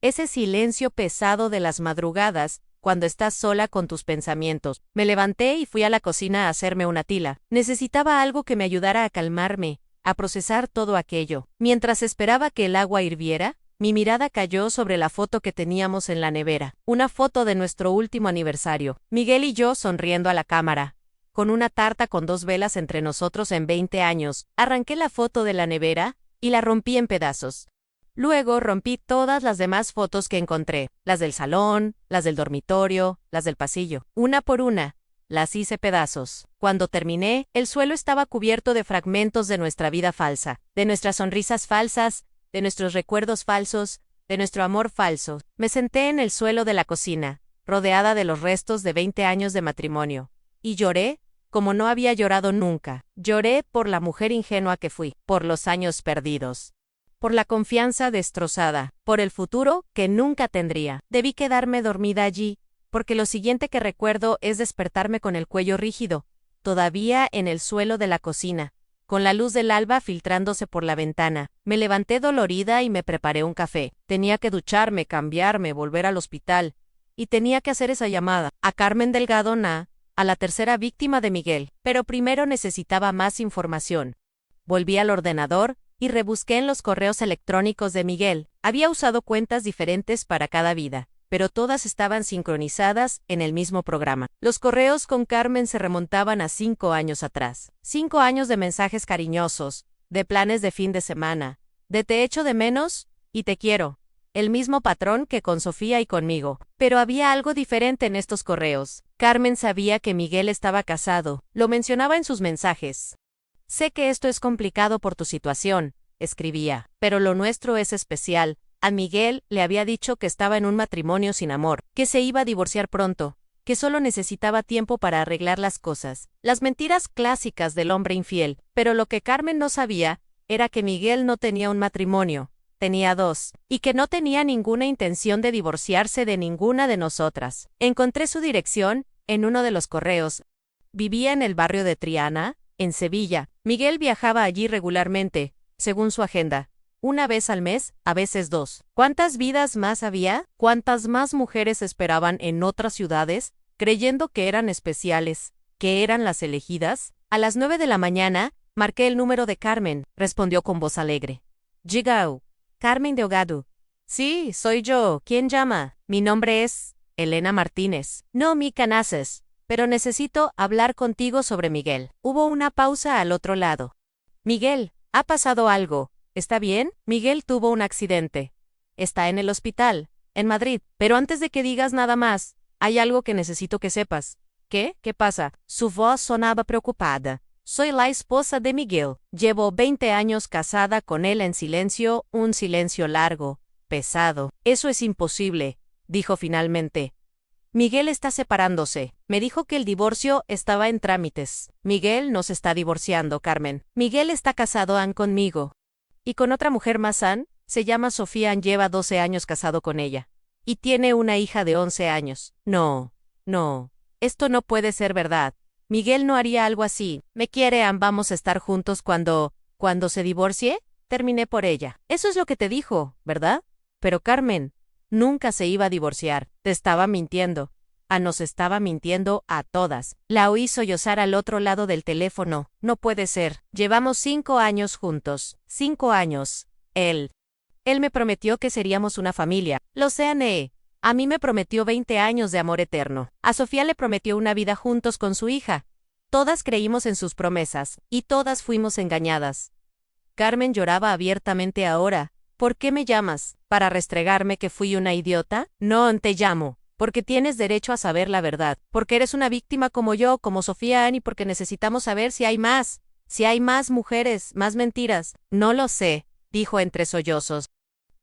Ese silencio pesado de las madrugadas, cuando estás sola con tus pensamientos. Me levanté y fui a la cocina a hacerme una tila. Necesitaba algo que me ayudara a calmarme, a procesar todo aquello. Mientras esperaba que el agua hirviera, mi mirada cayó sobre la foto que teníamos en la nevera. Una foto de nuestro último aniversario. Miguel y yo sonriendo a la cámara. Con una tarta con 2 velas entre nosotros en 20 años. Arranqué la foto de la nevera y la rompí en pedazos. Luego rompí todas las demás fotos que encontré. Las del salón, las del dormitorio, las del pasillo. Una por una. Las hice pedazos. Cuando terminé, el suelo estaba cubierto de fragmentos de nuestra vida falsa, de nuestras sonrisas falsas, de nuestros recuerdos falsos, de nuestro amor falso. Me senté en el suelo de la cocina, rodeada de los restos de 20 años de matrimonio. Y lloré como no había llorado nunca. Lloré por la mujer ingenua que fui, por los años perdidos, por la confianza destrozada, por el futuro que nunca tendría. Debí quedarme dormida allí, porque lo siguiente que recuerdo es despertarme con el cuello rígido, todavía en el suelo de la cocina, con la luz del alba filtrándose por la ventana. Me levanté dolorida y me preparé un café. Tenía que ducharme, cambiarme, volver al hospital. Y tenía que hacer esa llamada a Carmen Delgado, a la tercera víctima de Miguel. Pero primero necesitaba más información. Volví al ordenador y rebusqué en los correos electrónicos de Miguel. Había usado cuentas diferentes para cada vida, pero todas estaban sincronizadas en el mismo programa. Los correos con Carmen se remontaban a 5 años atrás. 5 años de mensajes cariñosos, de planes de fin de semana, de te echo de menos y te quiero. El mismo patrón que con Sofía y conmigo. Pero había algo diferente en estos correos. Carmen sabía que Miguel estaba casado. Lo mencionaba en sus mensajes. Sé que esto es complicado por tu situación, escribía, pero lo nuestro es especial. A Miguel le había dicho que estaba en un matrimonio sin amor, que se iba a divorciar pronto, que solo necesitaba tiempo para arreglar las cosas. Las mentiras clásicas del hombre infiel. Pero lo que Carmen no sabía era que Miguel no tenía un matrimonio, tenía 2, y que no tenía ninguna intención de divorciarse de ninguna de nosotras. Encontré su dirección en uno de los correos. Vivía en el barrio de Triana, en Sevilla. Miguel viajaba allí regularmente, según su agenda. Una vez al mes, a veces 2. ¿Cuántas vidas más había? ¿Cuántas más mujeres esperaban en otras ciudades, creyendo que eran especiales, que eran las elegidas? A las 9 de la mañana, marqué el número de Carmen, respondió con voz alegre. Llegou. Carmen Delgado. Sí, soy yo. ¿Quién llama? Mi nombre es Elena Martínez. No, Mica Naces. Pero necesito hablar contigo sobre Miguel. Hubo una pausa al otro lado. Miguel, ha pasado algo. ¿Está bien? Miguel tuvo un accidente. Está en el hospital, en Madrid. Pero antes de que digas nada más, hay algo que necesito que sepas. ¿Qué? ¿Qué pasa? Su voz sonaba preocupada. Soy la esposa de Miguel. Llevo 20 años casada con él en silencio, un silencio largo, pesado. Eso es imposible, dijo finalmente. Miguel está separándose. Me dijo que el divorcio estaba en trámites. Miguel no se está divorciando, Carmen. Miguel está casado conmigo. Y con otra mujer más se llama Sofía lleva 12 años casado con ella. Y tiene una hija de 11 años. No, no. Esto no puede ser verdad. Miguel no haría algo así. Me quiere, vamos a estar juntos cuando se divorcie. Terminé por ella. Eso es lo que te dijo, ¿verdad? Pero Carmen, nunca se iba a divorciar. Te estaba mintiendo. Nos estaba mintiendo a todas. La oí sollozar al otro lado del teléfono. No puede ser. Llevamos 5 años juntos. 5 años. Él me prometió que seríamos una familia. Lo sé, Anne. A mí me prometió 20 años de amor eterno. A Sofía le prometió una vida juntos con su hija. Todas creímos en sus promesas, y todas fuimos engañadas. Carmen lloraba abiertamente ahora. ¿Por qué me llamas? ¿Para restregarme que fui una idiota? No, te llamo, porque tienes derecho a saber la verdad, porque eres una víctima como yo, como Sofía Ann, y porque necesitamos saber si hay más mujeres, más mentiras. No lo sé, dijo entre sollozos.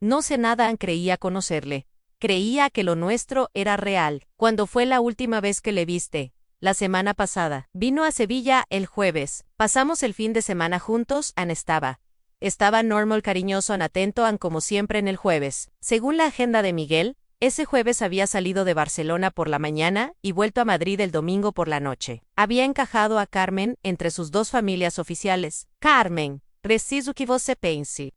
No sé nada, Ann creía conocerle. Creía que lo nuestro era real. ¿Cuándo fue la última vez que le viste? La semana pasada. Vino a Sevilla el jueves. Pasamos el fin de semana juntos, Ann estaba. Estaba normal, cariñoso, atento, como siempre en el jueves. Según la agenda de Miguel, ese jueves había salido de Barcelona por la mañana y vuelto a Madrid el domingo por la noche. Había encajado a Carmen entre sus dos familias oficiales. Carmen, preciso que você pense.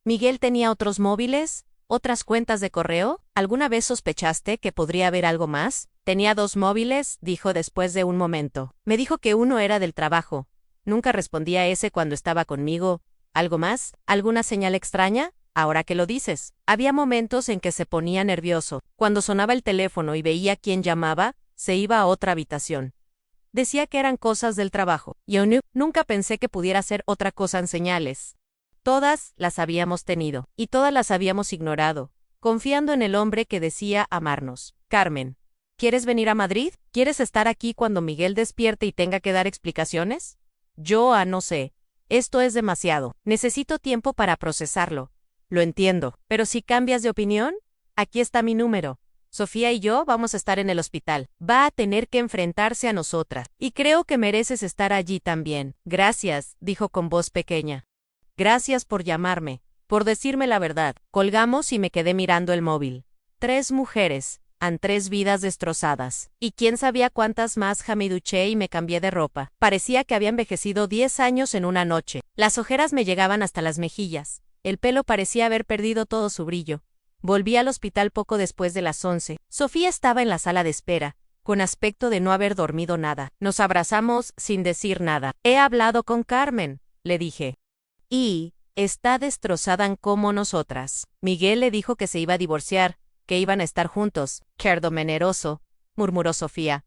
¿Miguel tenía otros móviles? ¿Otras cuentas de correo? ¿Alguna vez sospechaste que podría haber algo más? Tenía 2 móviles, dijo después de un momento. Me dijo que uno era del trabajo. Nunca respondía a ese cuando estaba conmigo. ¿Algo más? ¿Alguna señal extraña? Ahora que lo dices. Había momentos en que se ponía nervioso. Cuando sonaba el teléfono y veía quién llamaba, se iba a otra habitación. Decía que eran cosas del trabajo. Yo nunca pensé que pudiera ser otra cosa en señales. Todas las habíamos tenido, y todas las habíamos ignorado, confiando en el hombre que decía amarnos. Carmen, ¿quieres venir a Madrid? ¿Quieres estar aquí cuando Miguel despierte y tenga que dar explicaciones? Yo no sé. Esto es demasiado. Necesito tiempo para procesarlo. Lo entiendo, pero si cambias de opinión, aquí está mi número. Sofía y yo vamos a estar en el hospital. Va a tener que enfrentarse a nosotras. Y creo que mereces estar allí también. Gracias, dijo con voz pequeña. Gracias por llamarme, por decirme la verdad. Colgamos y me quedé mirando el móvil. 3 mujeres, 3 vidas destrozadas. Y quién sabía cuántas más. Me duché y me cambié de ropa. Parecía que había envejecido 10 años en una noche. Las ojeras me llegaban hasta las mejillas. El pelo parecía haber perdido todo su brillo. Volví al hospital poco después de las 11. Sofía estaba en la sala de espera, con aspecto de no haber dormido nada. Nos abrazamos sin decir nada. He hablado con Carmen, le dije. Y está destrozada como nosotras. Miguel le dijo que se iba a divorciar, que iban a estar juntos. Qué meneroso, murmuró Sofía.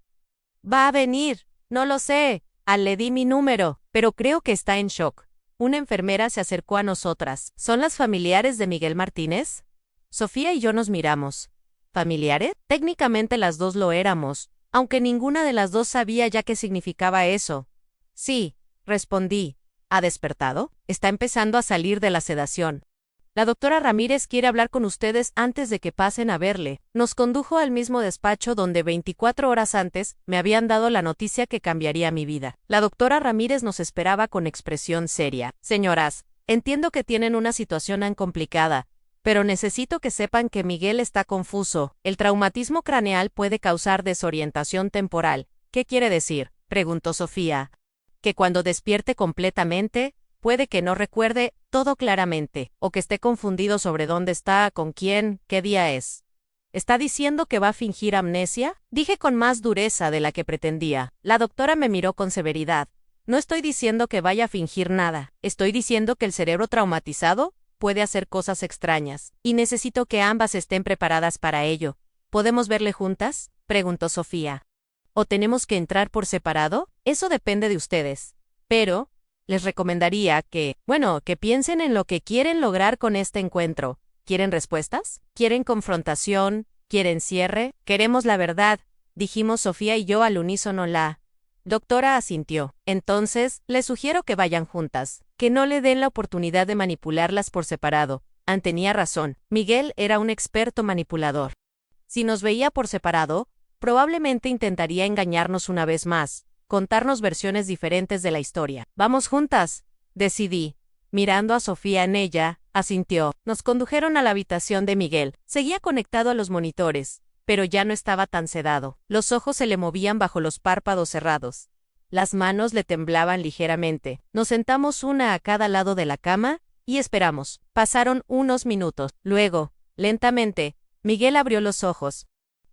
Va a venir. No lo sé. Le di mi número, pero creo que está en shock. Una enfermera se acercó a nosotras. ¿Son las familiares de Miguel Martínez? Sofía y yo nos miramos. ¿Familiares? Técnicamente las dos lo éramos, aunque ninguna de las dos sabía ya qué significaba eso. Sí, respondí. ¿Ha despertado? Está empezando a salir de la sedación. La doctora Ramírez quiere hablar con ustedes antes de que pasen a verle. Nos condujo al mismo despacho donde 24 horas antes me habían dado la noticia que cambiaría mi vida. La doctora Ramírez nos esperaba con expresión seria. Señoras, entiendo que tienen una situación tan complicada, pero necesito que sepan que Miguel está confuso. El traumatismo craneal puede causar desorientación temporal. ¿Qué quiere decir?, preguntó Sofía. Que cuando despierte completamente, puede que no recuerde todo claramente, o que esté confundido sobre dónde está, con quién, qué día es. ¿Está diciendo que va a fingir amnesia? Dije con más dureza de la que pretendía. La doctora me miró con severidad. No estoy diciendo que vaya a fingir nada. Estoy diciendo que el cerebro traumatizado puede hacer cosas extrañas, y necesito que ambas estén preparadas para ello. ¿Podemos verle juntas?, preguntó Sofía. ¿O tenemos que entrar por separado? Eso depende de ustedes. Pero les recomendaría que piensen en lo que quieren lograr con este encuentro. ¿Quieren respuestas? ¿Quieren confrontación? ¿Quieren cierre? Queremos la verdad, dijimos Sofía y yo al unísono. La doctora asintió. Entonces, les sugiero que vayan juntas, que no le den la oportunidad de manipularlas por separado. Ann tenía razón. Miguel era un experto manipulador. Si nos veía por separado, probablemente intentaría engañarnos una vez más, contarnos versiones diferentes de la historia. Vamos juntas, decidí. Mirando a Sofía en ella, asintió. Nos condujeron a la habitación de Miguel. Seguía conectado a los monitores, pero ya no estaba tan sedado. Los ojos se le movían bajo los párpados cerrados. Las manos le temblaban ligeramente. Nos sentamos una a cada lado de la cama y esperamos. Pasaron unos minutos. Luego, lentamente, Miguel abrió los ojos.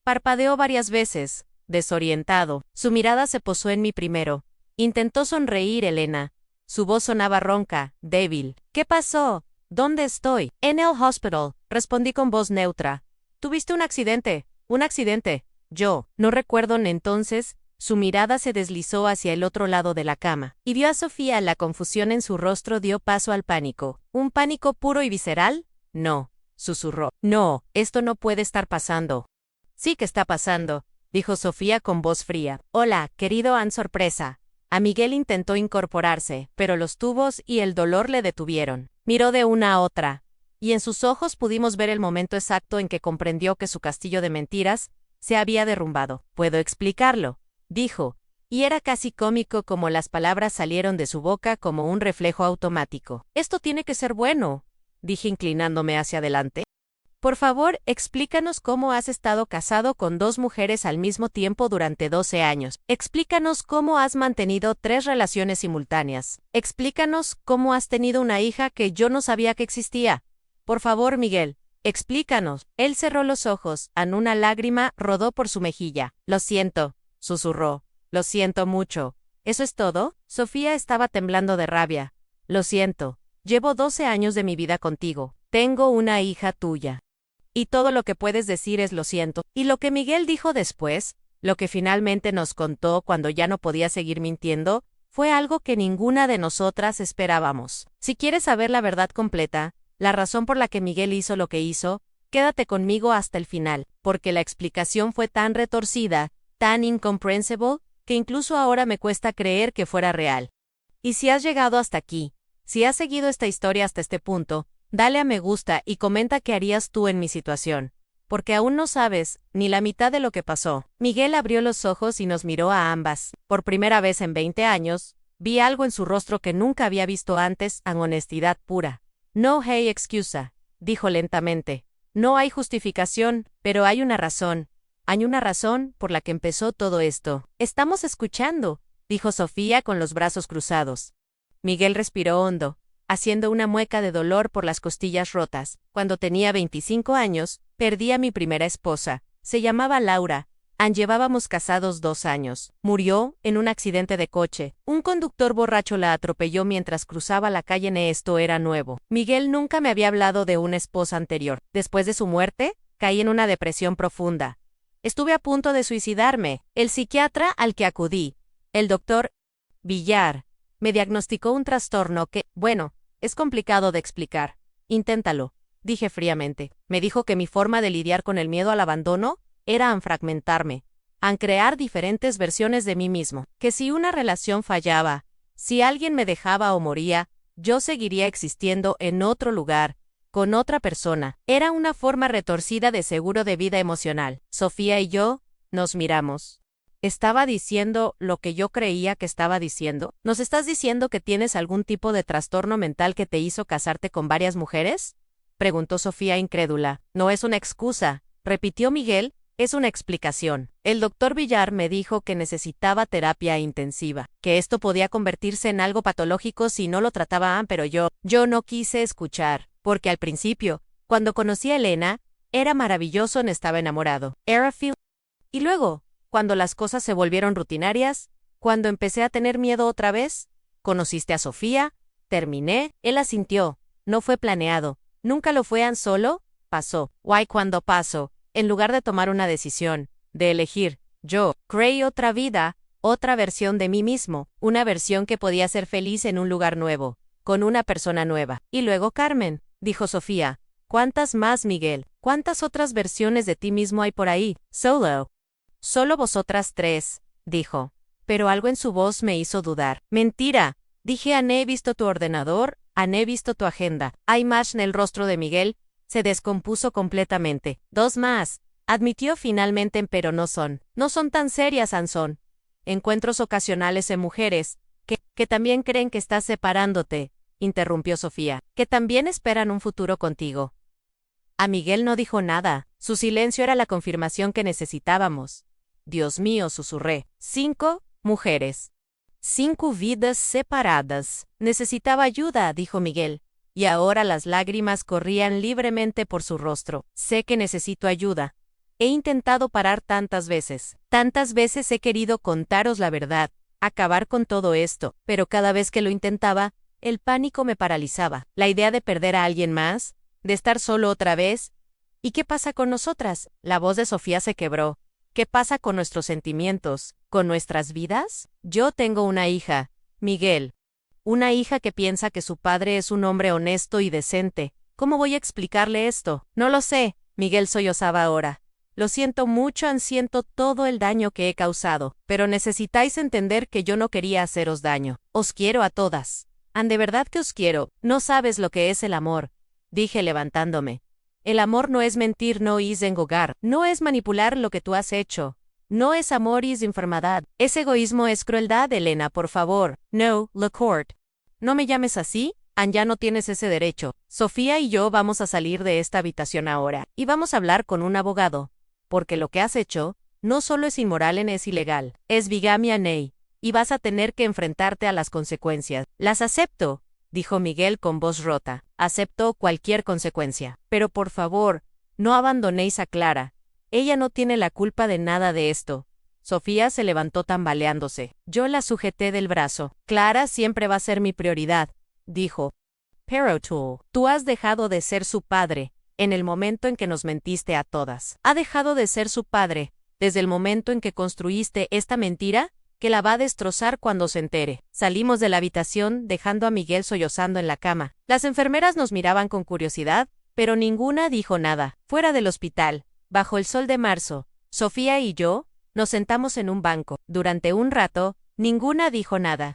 Parpadeó varias veces, desorientado. Su mirada se posó en mí primero. Intentó sonreír Elena. Su voz sonaba ronca, débil. ¿Qué pasó? ¿Dónde estoy? En el hospital, respondí con voz neutra. ¿Tuviste un accidente? Un accidente. Yo. No recuerdo entonces. Su mirada se deslizó hacia el otro lado de la cama, y vio a Sofía. La confusión en su rostro dio paso al pánico. ¿Un pánico puro y visceral? No, susurró. No, esto no puede estar pasando. Sí que está pasando, dijo Sofía con voz fría. Hola, querido Ann, sorpresa. A Miguel intentó incorporarse, pero los tubos y el dolor le detuvieron. Miró de una a otra, y en sus ojos pudimos ver el momento exacto en que comprendió que su castillo de mentiras se había derrumbado. Puedo explicarlo, dijo, y era casi cómico como las palabras salieron de su boca como un reflejo automático. Esto tiene que ser bueno, dije inclinándome hacia adelante. Por favor, explícanos cómo has estado casado con 2 mujeres al mismo tiempo durante 12 años. Explícanos cómo has mantenido 3 relaciones simultáneas. Explícanos cómo has tenido una hija que yo no sabía que existía. Por favor, Miguel, explícanos. Él cerró los ojos. Una lágrima rodó por su mejilla. Lo siento, susurró. Lo siento mucho. ¿Eso es todo? Sofía estaba temblando de rabia. Lo siento. Llevo 12 años de mi vida contigo. Tengo una hija tuya. Y todo lo que puedes decir es lo siento. Y lo que Miguel dijo después, lo que finalmente nos contó cuando ya no podía seguir mintiendo, fue algo que ninguna de nosotras esperábamos. Si quieres saber la verdad completa, la razón por la que Miguel hizo lo que hizo, quédate conmigo hasta el final, porque la explicación fue tan retorcida, tan incomprehensible, que incluso ahora me cuesta creer que fuera real. Y si has llegado hasta aquí, si has seguido esta historia hasta este punto, dale a me gusta y comenta qué harías tú en mi situación, porque aún no sabes ni la mitad de lo que pasó. Miguel abrió los ojos y nos miró a ambas. Por primera vez en 20 años, vi algo en su rostro que nunca había visto antes, honestidad pura. No hay excusa, dijo lentamente. No hay justificación, pero hay una razón. Hay una razón por la que empezó todo esto. Estamos escuchando, dijo Sofía con los brazos cruzados. Miguel respiró hondo, haciendo una mueca de dolor por las costillas rotas. Cuando tenía 25 años, perdí a mi primera esposa. Se llamaba Laura. Llevábamos casados 2 años. Murió en un accidente de coche. Un conductor borracho la atropelló mientras cruzaba la calle. Esto era nuevo. Miguel nunca me había hablado de una esposa anterior. Después de su muerte, caí en una depresión profunda. Estuve a punto de suicidarme. El psiquiatra al que acudí, el doctor Villar, me diagnosticó un trastorno que, es complicado de explicar. Inténtalo, dije fríamente. Me dijo que mi forma de lidiar con el miedo al abandono era fragmentarme, crear diferentes versiones de mí mismo. Que si una relación fallaba, si alguien me dejaba o moría, yo seguiría existiendo en otro lugar, con otra persona. Era una forma retorcida de seguro de vida emocional. Sofía y yo nos miramos. ¿Estaba diciendo lo que yo creía que estaba diciendo? ¿Nos estás diciendo que tienes algún tipo de trastorno mental que te hizo casarte con varias mujeres? Preguntó Sofía incrédula. No es una excusa, repitió Miguel, es una explicación. El doctor Villar me dijo que necesitaba terapia intensiva, que esto podía convertirse en algo patológico si no lo trataba pero yo no quise escuchar, porque al principio, cuando conocí a Elena, era maravilloso, estaba enamorado. Y luego, cuando las cosas se volvieron rutinarias, cuando empecé a tener miedo otra vez, conociste a Sofía, terminé, él asintió. No fue planeado. Nunca lo fue, solo pasó. Why cuando pasó, en lugar de tomar una decisión, de elegir, yo creí otra vida, otra versión de mí mismo, una versión que podía ser feliz en un lugar nuevo, con una persona nueva. Y luego Carmen, dijo Sofía. ¿Cuántas más, Miguel? ¿Cuántas otras versiones de ti mismo hay por ahí? Solo vosotras tres, dijo. Pero algo en su voz me hizo dudar. Mentira. Dije, he visto tu ordenador, he visto tu agenda. Hay más en el rostro de Miguel. Se descompuso completamente. Dos más. Admitió finalmente, pero no son tan serias, Anson. Encuentros ocasionales en mujeres, que también creen que estás separándote, interrumpió Sofía, que también esperan un futuro contigo. A Miguel no dijo nada. Su silencio era la confirmación que necesitábamos. Dios mío, susurré. 5 mujeres. 5 vidas separadas. Necesitaba ayuda, dijo Miguel. Y ahora las lágrimas corrían libremente por su rostro. Sé que necesito ayuda. He intentado parar tantas veces he querido contaros la verdad, acabar con todo esto, pero cada vez que lo intentaba, el pánico me paralizaba. La idea de perder a alguien más, de estar solo otra vez. ¿Y qué pasa con nosotras? La voz de Sofía se quebró. ¿Qué pasa con nuestros sentimientos, con nuestras vidas? Yo tengo una hija, Miguel. Una hija que piensa que su padre es un hombre honesto y decente. ¿Cómo voy a explicarle esto? No lo sé, Miguel sollozaba ahora. Lo siento mucho, siento todo el daño que he causado, pero necesitáis entender que yo no quería haceros daño. Os quiero a todas. De verdad que os quiero. No sabes lo que es el amor, dije levantándome. El amor no es mentir, no es engañar, no es manipular lo que tú has hecho. No es amor, es enfermedad. Es egoísmo, es crueldad, Elena, por favor. No, LaCourt. No me llames así, ya no tienes ese derecho. Sofía y yo vamos a salir de esta habitación ahora, y vamos a hablar con un abogado. Porque lo que has hecho, no solo es inmoral, es ilegal, es bigamia, y vas a tener que enfrentarte a las consecuencias. Las acepto, dijo Miguel con voz rota. Acepto cualquier consecuencia. Pero por favor, no abandonéis a Clara. Ella no tiene la culpa de nada de esto. Sofía se levantó tambaleándose. Yo la sujeté del brazo. Clara siempre va a ser mi prioridad, dijo. Pero tú has dejado de ser su padre, en el momento en que nos mentiste a todas. Ha dejado de ser su padre, desde el momento en que construiste esta mentira, que la va a destrozar cuando se entere. Salimos de la habitación, dejando a Miguel sollozando en la cama. Las enfermeras nos miraban con curiosidad, pero ninguna dijo nada. Fuera del hospital, bajo el sol de marzo, Sofía y yo nos sentamos en un banco. Durante un rato, ninguna dijo nada.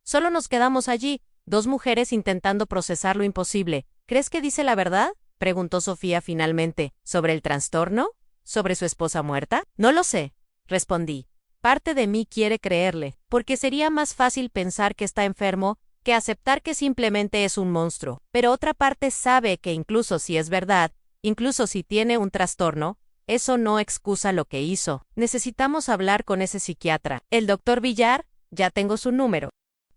Solo nos quedamos allí, 2 mujeres intentando procesar lo imposible. ¿Crees que dice la verdad?, preguntó Sofía finalmente. ¿Sobre el trastorno? ¿Sobre su esposa muerta? No lo sé, respondí. Parte de mí quiere creerle, porque sería más fácil pensar que está enfermo que aceptar que simplemente es un monstruo. Pero otra parte sabe que incluso si es verdad, incluso si tiene un trastorno, eso no excusa lo que hizo. Necesitamos hablar con ese psiquiatra. El doctor Villar, ya tengo su número.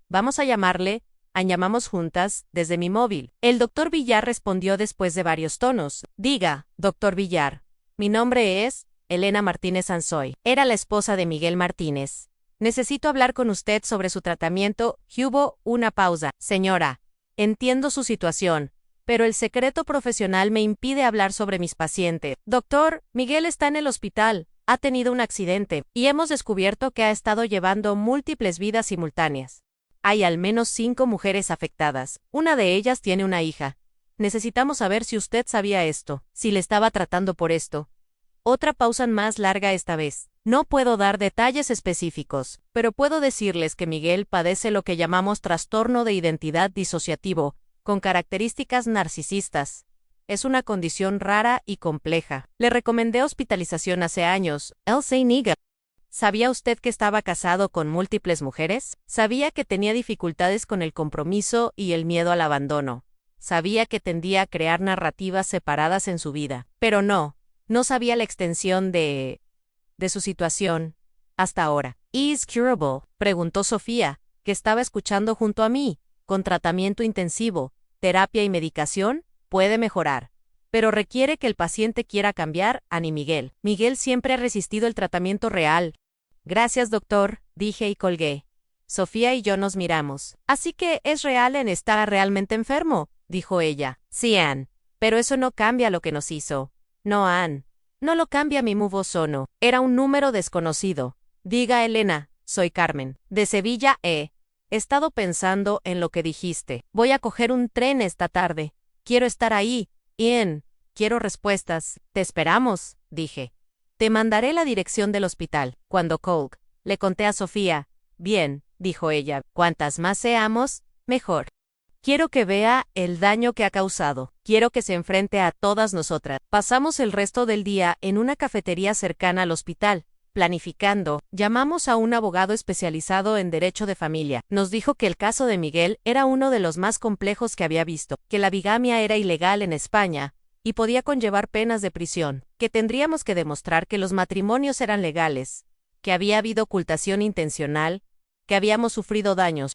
Vamos a llamarle. Llamamos juntas, desde mi móvil. El doctor Villar respondió después de varios tonos. Diga, doctor Villar. Mi nombre es Elena Martínez Sansoy. Era la esposa de Miguel Martínez. Necesito hablar con usted sobre su tratamiento. Hubo una pausa. Señora, entiendo su situación, pero el secreto profesional me impide hablar sobre mis pacientes. Doctor, Miguel está en el hospital. Ha tenido un accidente, y hemos descubierto que ha estado llevando múltiples vidas simultáneas. Hay al menos 5 mujeres afectadas. Una de ellas tiene una hija. Necesitamos saber si usted sabía esto, si le estaba tratando por esto. Otra pausa más larga esta vez. No puedo dar detalles específicos, pero puedo decirles que Miguel padece lo que llamamos trastorno de identidad disociativo, con características narcisistas. Es una condición rara y compleja. Le recomendé hospitalización hace años. Él se niega. ¿Sabía usted que estaba casado con múltiples mujeres? Sabía que tenía dificultades con el compromiso y el miedo al abandono. Sabía que tendía a crear narrativas separadas en su vida. Pero no sabía la extensión de su situación hasta ahora. ¿Is curable?, preguntó Sofía, que estaba escuchando junto a mí. Con tratamiento intensivo, terapia y medicación, puede mejorar. Pero requiere que el paciente quiera cambiar. Ni Miguel. Miguel siempre ha resistido el tratamiento real. Gracias, doctor, dije y colgué. Sofía y yo nos miramos. Así que es real, está realmente enfermo, dijo ella. Sí, Ann. Pero eso no cambia lo que nos hizo. No, Ann. No lo cambia mi movo sono. Era un número desconocido. Diga, Elena, soy Carmen. De Sevilla, He estado pensando en lo que dijiste. Voy a coger un tren esta tarde. Quiero estar ahí. Ian, quiero respuestas. Te esperamos, dije. Te mandaré la dirección del hospital. Cuando colgue, le conté a Sofía. Bien, dijo ella. Cuantas más seamos, mejor. Quiero que vea el daño que ha causado. Quiero que se enfrente a todas nosotras. Pasamos el resto del día en una cafetería cercana al hospital. Planificando, llamamos a un abogado especializado en derecho de familia. Nos dijo que el caso de Miguel era uno de los más complejos que había visto, que la bigamia era ilegal en España y podía conllevar penas de prisión, que tendríamos que demostrar que los matrimonios eran legales, que había habido ocultación intencional, que habíamos sufrido daños.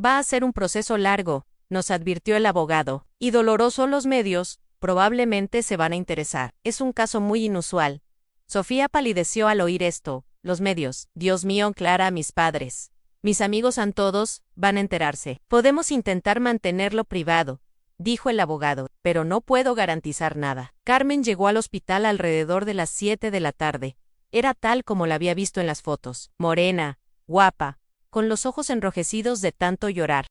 Va a ser un proceso largo, nos advirtió el abogado, y doloroso. Los medios probablemente se van a interesar. Es un caso muy inusual. Sofía palideció al oír esto. Los medios. Dios mío, Clara, mis padres. Mis amigos todos van a enterarse. Podemos intentar mantenerlo privado, dijo el abogado, pero no puedo garantizar nada. Carmen llegó al hospital alrededor de las 7 de la tarde. Era tal como la había visto en las fotos. Morena, guapa, con los ojos enrojecidos de tanto llorar.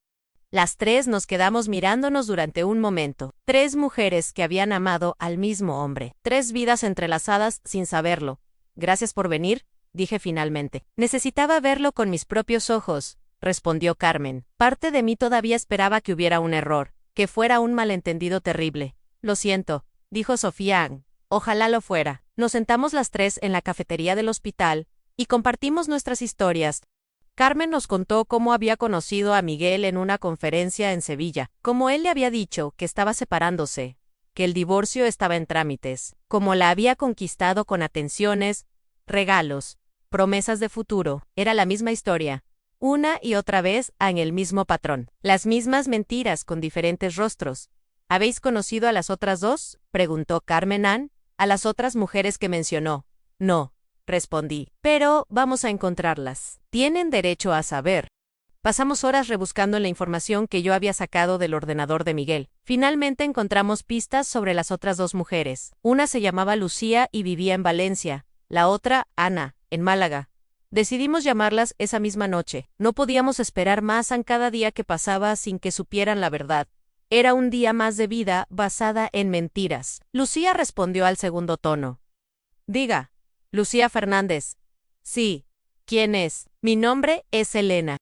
Las tres nos quedamos mirándonos durante un momento. 3 mujeres que habían amado al mismo hombre. 3 vidas entrelazadas sin saberlo. Gracias por venir, dije finalmente. Necesitaba verlo con mis propios ojos, respondió Carmen. Parte de mí todavía esperaba que hubiera un error, que fuera un malentendido terrible. Lo siento, dijo Sofía. Ojalá lo fuera. Nos sentamos las 3 en la cafetería del hospital y compartimos nuestras historias. Carmen nos contó cómo había conocido a Miguel en una conferencia en Sevilla, cómo él le había dicho que estaba separándose, que el divorcio estaba en trámites, cómo la había conquistado con atenciones, regalos, promesas de futuro. Era la misma historia, una y otra vez en el mismo patrón, las mismas mentiras con diferentes rostros. ¿Habéis conocido a las otras 2? Preguntó Carmen Ann, a las otras mujeres que mencionó. No, respondí, pero vamos a encontrarlas. Tienen derecho a saber. Pasamos horas rebuscando en la información que yo había sacado del ordenador de Miguel. Finalmente encontramos pistas sobre las otras 2 mujeres. Una se llamaba Lucía y vivía en Valencia, la otra, Ana, en Málaga. Decidimos llamarlas esa misma noche. No podíamos esperar más en cada día que pasaba sin que supieran la verdad. Era un día más de vida basada en mentiras. Lucía respondió al segundo tono. Diga. Lucía Fernández. Sí. ¿Quién es? Mi nombre es Elena.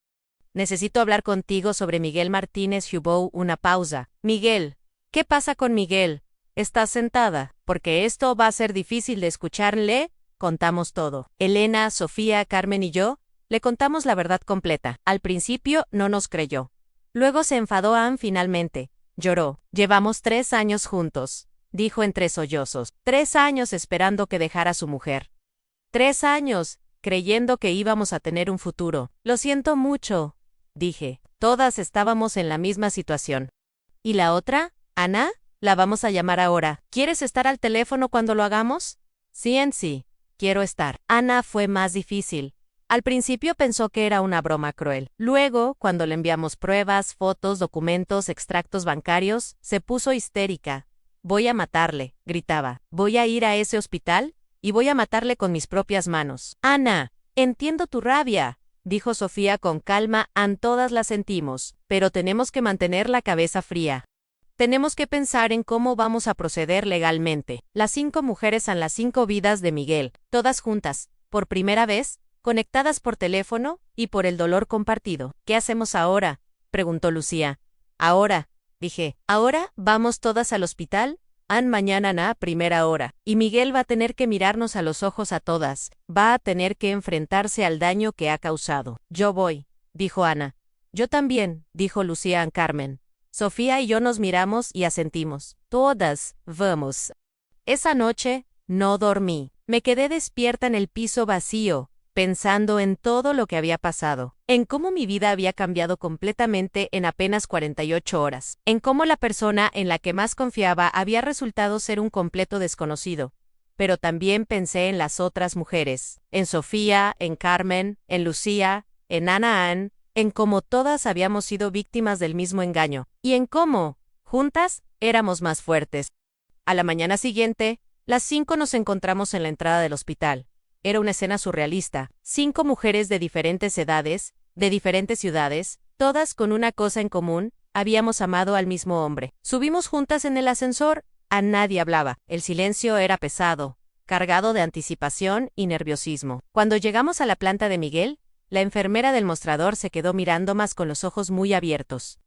Necesito hablar contigo sobre Miguel Martínez Hubo. Una pausa. Miguel. ¿Qué pasa con Miguel? ¿Estás sentada? Porque esto va a ser difícil de escucharle. Contamos todo. Elena, Sofía, Carmen y yo le contamos la verdad completa. Al principio no nos creyó. Luego se enfadó Ann finalmente. Lloró. Llevamos 3 años juntos, dijo entre sollozos. 3 años esperando que dejara a su mujer. 3 años, creyendo que íbamos a tener un futuro. Lo siento mucho, dije. Todas estábamos en la misma situación. ¿Y la otra? ¿Ana? La vamos a llamar ahora. ¿Quieres estar al teléfono cuando lo hagamos? Sí, quiero estar. Ana fue más difícil. Al principio pensó que era una broma cruel. Luego, cuando le enviamos pruebas, fotos, documentos, extractos bancarios, se puso histérica. Voy a matarle, gritaba. Voy a ir a ese hospital y voy a matarle con mis propias manos. Ana, entiendo tu rabia, dijo Sofía con calma. Todas la sentimos, pero tenemos que mantener la cabeza fría. Tenemos que pensar en cómo vamos a proceder legalmente. Las 5 mujeres son las 5 vidas de Miguel, todas juntas, por primera vez, conectadas por teléfono y por el dolor compartido. ¿Qué hacemos ahora?, preguntó Lucía. Ahora, dije. Ahora vamos todas al hospital. Mañana a primera hora. Y Miguel va a tener que mirarnos a los ojos a todas. Va a tener que enfrentarse al daño que ha causado. Yo voy, dijo Ana. Yo también, dijo Lucía a Carmen. Sofía y yo nos miramos y asentimos. Todas, vamos. Esa noche, no dormí. Me quedé despierta en el piso vacío, pensando en todo lo que había pasado, en cómo mi vida había cambiado completamente en apenas 48 horas, en cómo la persona en la que más confiaba había resultado ser un completo desconocido. Pero también pensé en las otras mujeres, en Sofía, en Carmen, en Lucía, en Ana Ann, en cómo todas habíamos sido víctimas del mismo engaño, y en cómo, Juntas, éramos más fuertes. A la mañana siguiente, las 5 nos encontramos en la entrada del hospital. Era una escena surrealista. 5 mujeres de diferentes edades, de diferentes ciudades, todas con una cosa en común: habíamos amado al mismo hombre. Subimos juntas en el ascensor. A nadie hablaba. El silencio era pesado, cargado de anticipación y nerviosismo. Cuando llegamos a la planta de Miguel, la enfermera del mostrador se quedó mirando más con los ojos muy abiertos.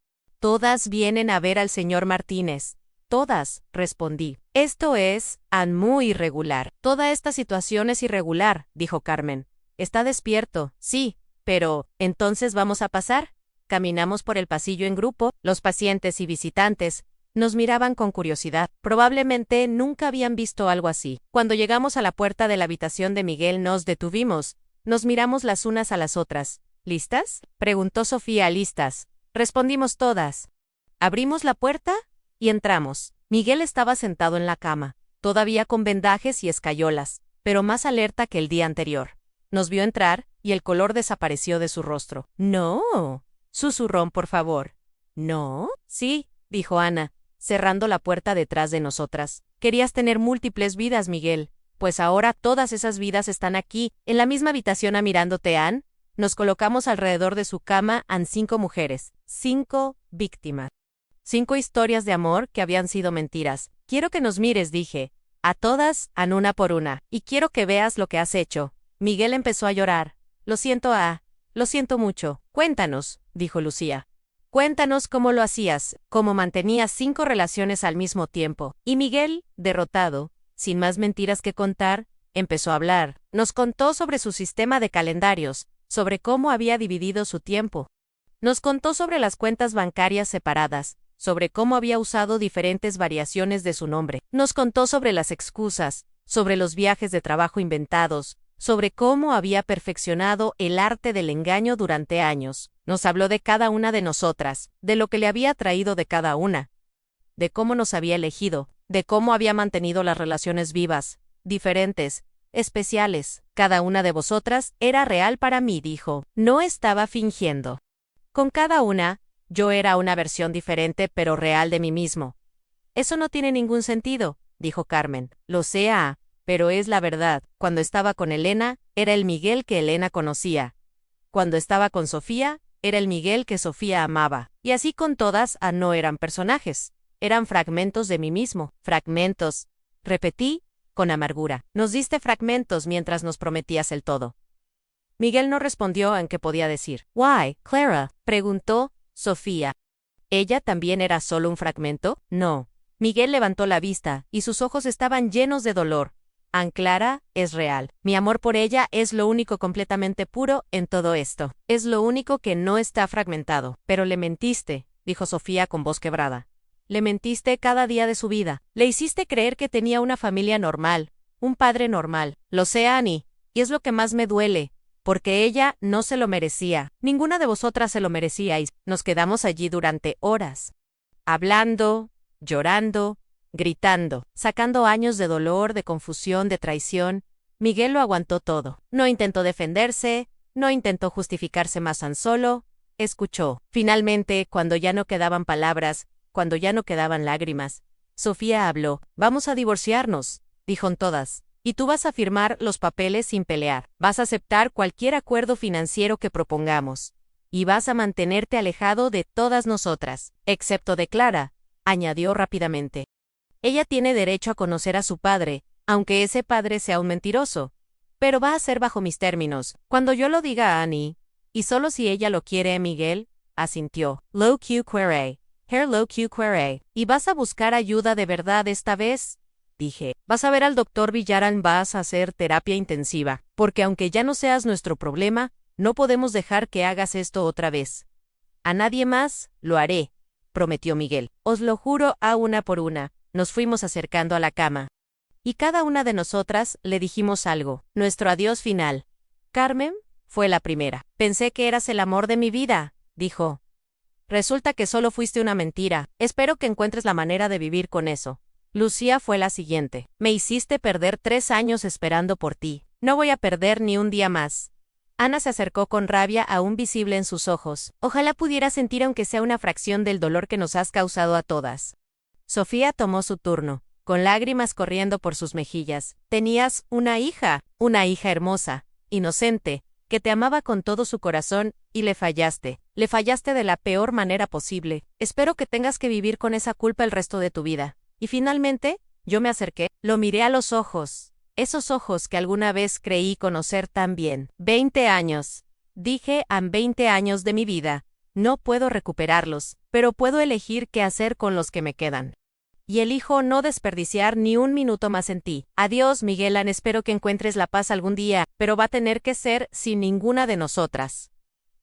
Todas vienen a ver al señor Martínez. Todas, respondí. Esto es muy irregular. Toda esta situación es irregular, dijo Carmen. Está despierto, sí, pero ¿entonces vamos a pasar? Caminamos por el pasillo en grupo. Los pacientes y visitantes nos miraban con curiosidad. Probablemente nunca habían visto algo así. Cuando llegamos a la puerta de la habitación de Miguel nos detuvimos. Nos miramos las unas a las otras. ¿Listas?, preguntó Sofía. Listas, respondimos todas. Abrimos la puerta y entramos. Miguel estaba sentado en la cama, todavía con vendajes y escayolas, pero más alerta que el día anterior. Nos vio entrar y el color desapareció de su rostro. No, susurró, por favor. ¿No? Sí, dijo Ana, cerrando la puerta detrás de nosotras. Querías tener múltiples vidas, Miguel. Pues ahora todas esas vidas están aquí, en la misma habitación, mirándote, Ann. Nos colocamos alrededor de su cama, 5 mujeres, 5 víctimas. 5 historias de amor que habían sido mentiras. Quiero que nos mires, dije. A todas, una por una. Y quiero que veas lo que has hecho. Miguel empezó a llorar. Lo siento, lo siento mucho. Cuéntanos, dijo Lucía. Cuéntanos cómo lo hacías, cómo mantenías 5 relaciones al mismo tiempo. Y Miguel, derrotado, sin más mentiras que contar, empezó a hablar. Nos contó sobre su sistema de calendarios, sobre cómo había dividido su tiempo. Nos contó sobre las cuentas bancarias separadas, sobre cómo había usado diferentes variaciones de su nombre. Nos contó sobre las excusas, sobre los viajes de trabajo inventados, sobre cómo había perfeccionado el arte del engaño durante años. Nos habló de cada una de nosotras, de lo que le había traído de cada una, de cómo nos había elegido, de cómo había mantenido las relaciones vivas, diferentes, especiales. Cada una de vosotras era real para mí, dijo. No estaba fingiendo. Con cada una, yo era una versión diferente pero real de mí mismo. Eso no tiene ningún sentido, dijo Carmen. Lo sé, pero es la verdad. Cuando estaba con Elena, era el Miguel que Elena conocía. Cuando estaba con Sofía, era el Miguel que Sofía amaba. Y así con todas, no eran personajes. Eran fragmentos de mí mismo. Fragmentos, repetí, con amargura. Nos diste fragmentos mientras nos prometías el todo. Miguel no respondió en qué podía decir. «Why, Clara?», preguntó Sofía. ¿Ella también era solo un fragmento? No. Miguel levantó la vista, y sus ojos estaban llenos de dolor. Clara es real. Mi amor por ella es lo único completamente puro en todo esto. Es lo único que no está fragmentado. Pero le mentiste, dijo Sofía con voz quebrada. Le mentiste cada día de su vida. Le hiciste creer que tenía una familia normal, un padre normal. Lo sé, Annie, y es lo que más me duele, porque ella no se lo merecía. Ninguna de vosotras se lo merecíais. Nos quedamos allí durante horas, hablando, llorando, gritando, sacando años de dolor, de confusión, de traición. Miguel lo aguantó todo. No intentó defenderse, no intentó justificarse más, tan solo escuchó. Finalmente, cuando ya no quedaban palabras, cuando ya no quedaban lágrimas, Sofía habló. «Vamos a divorciarnos», dijo todas. «Y tú vas a firmar los papeles sin pelear. Vas a aceptar cualquier acuerdo financiero que propongamos. Y vas a mantenerte alejado de todas nosotras, excepto de Clara», añadió rápidamente. «Ella tiene derecho a conocer a su padre, aunque ese padre sea un mentiroso. Pero va a ser bajo mis términos, cuando yo lo diga a Annie. Y solo si ella lo quiere», Miguel asintió. «Lo que quiere. Lo que quiere. ¿Y vas a buscar ayuda de verdad esta vez?», dije. «Vas a ver al doctor Villaran, vas a hacer terapia intensiva, porque aunque ya no seas nuestro problema, no podemos dejar que hagas esto otra vez». «A nadie más lo haré», prometió Miguel. «Os lo juro», una por una. Nos fuimos acercando a la cama. Y cada una de nosotras le dijimos algo. Nuestro adiós final. Carmen fue la primera. «Pensé que eras el amor de mi vida», dijo. «Resulta que solo fuiste una mentira. Espero que encuentres la manera de vivir con eso». Lucía fue la siguiente. «Me hiciste perder 3 años esperando por ti. No voy a perder ni un día más». Ana se acercó con rabia aún visible en sus ojos. Ojalá pudiera sentir aunque sea una fracción del dolor que nos has causado a todas. Sofía tomó su turno, con lágrimas corriendo por sus mejillas. Tenías una hija hermosa, inocente, que te amaba con todo su corazón, y le fallaste de la peor manera posible. Espero que tengas que vivir con esa culpa el resto de tu vida. Y finalmente, yo me acerqué, lo miré a los ojos. Esos ojos que alguna vez creí conocer tan bien. 20 años. Dije, han 20 años de mi vida. No puedo recuperarlos, pero puedo elegir qué hacer con los que me quedan. Y elijo no desperdiciar ni un minuto más en ti. Adiós, Miguelan, espero que encuentres la paz algún día, pero va a tener que ser sin ninguna de nosotras.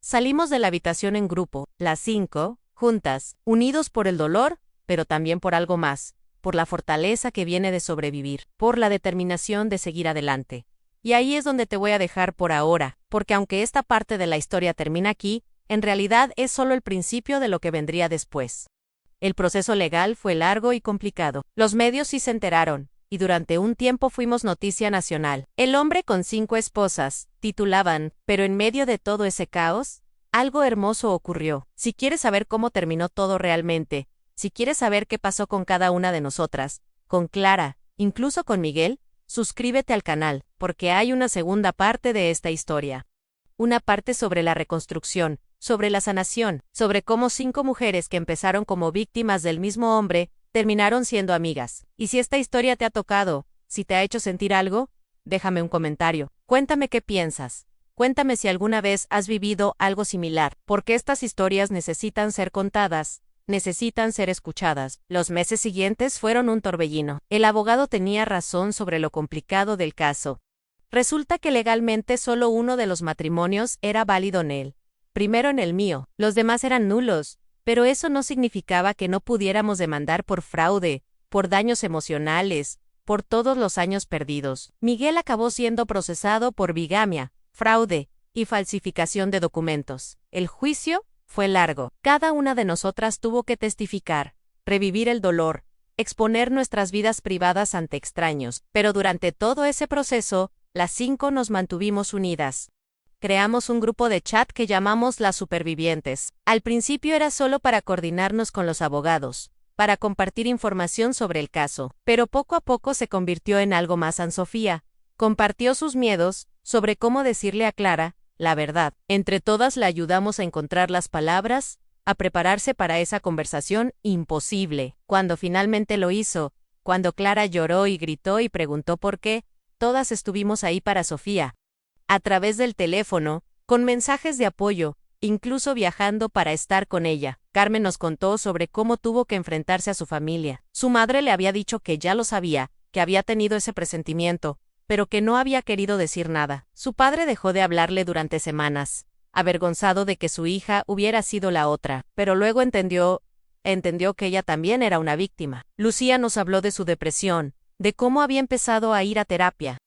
Salimos de la habitación en grupo, las 5, juntas, unidos por el dolor, pero también por algo más, por la fortaleza que viene de sobrevivir, por la determinación de seguir adelante. Y ahí es donde te voy a dejar por ahora, porque aunque esta parte de la historia termina aquí, en realidad es solo el principio de lo que vendría después. El proceso legal fue largo y complicado. Los medios sí se enteraron, y durante un tiempo fuimos noticia nacional. El hombre con 5 esposas, titulaban, pero en medio de todo ese caos, algo hermoso ocurrió. Si quieres saber cómo terminó todo realmente, si quieres saber qué pasó con cada una de nosotras, con Clara, incluso con Miguel, suscríbete al canal, porque hay una segunda parte de esta historia. Una parte sobre la reconstrucción, sobre la sanación, sobre cómo 5 mujeres que empezaron como víctimas del mismo hombre, terminaron siendo amigas. Y si esta historia te ha tocado, si te ha hecho sentir algo, déjame un comentario. Cuéntame qué piensas. Cuéntame si alguna vez has vivido algo similar, porque estas historias necesitan ser contadas, necesitan ser escuchadas. Los meses siguientes fueron un torbellino. El abogado tenía razón sobre lo complicado del caso. Resulta que legalmente solo uno de los matrimonios era válido en él. Primero en el mío, los demás eran nulos, pero eso no significaba que no pudiéramos demandar por fraude, por daños emocionales, por todos los años perdidos. Miguel acabó siendo procesado por bigamia, fraude y falsificación de documentos. El juicio fue largo. Cada una de nosotras tuvo que testificar, revivir el dolor, exponer nuestras vidas privadas ante extraños, pero durante todo ese proceso, las 5 nos mantuvimos unidas. Creamos un grupo de chat que llamamos Las Supervivientes. Al principio era solo para coordinarnos con los abogados, para compartir información sobre el caso, pero poco a poco se convirtió en algo más. Sofía compartió sus miedos sobre cómo decirle a Clara la verdad. Entre todas la ayudamos a encontrar las palabras, a prepararse para esa conversación imposible. Cuando finalmente lo hizo, cuando Clara lloró y gritó y preguntó por qué, todas estuvimos ahí para Sofía. A través del teléfono, con mensajes de apoyo, incluso viajando para estar con ella. Carmen nos contó sobre cómo tuvo que enfrentarse a su familia. Su madre le había dicho que ya lo sabía, que había tenido ese presentimiento, pero que no había querido decir nada. Su padre dejó de hablarle durante semanas, avergonzado de que su hija hubiera sido la otra, pero luego entendió que ella también era una víctima. Lucía nos habló de su depresión, de cómo había empezado a ir a terapia,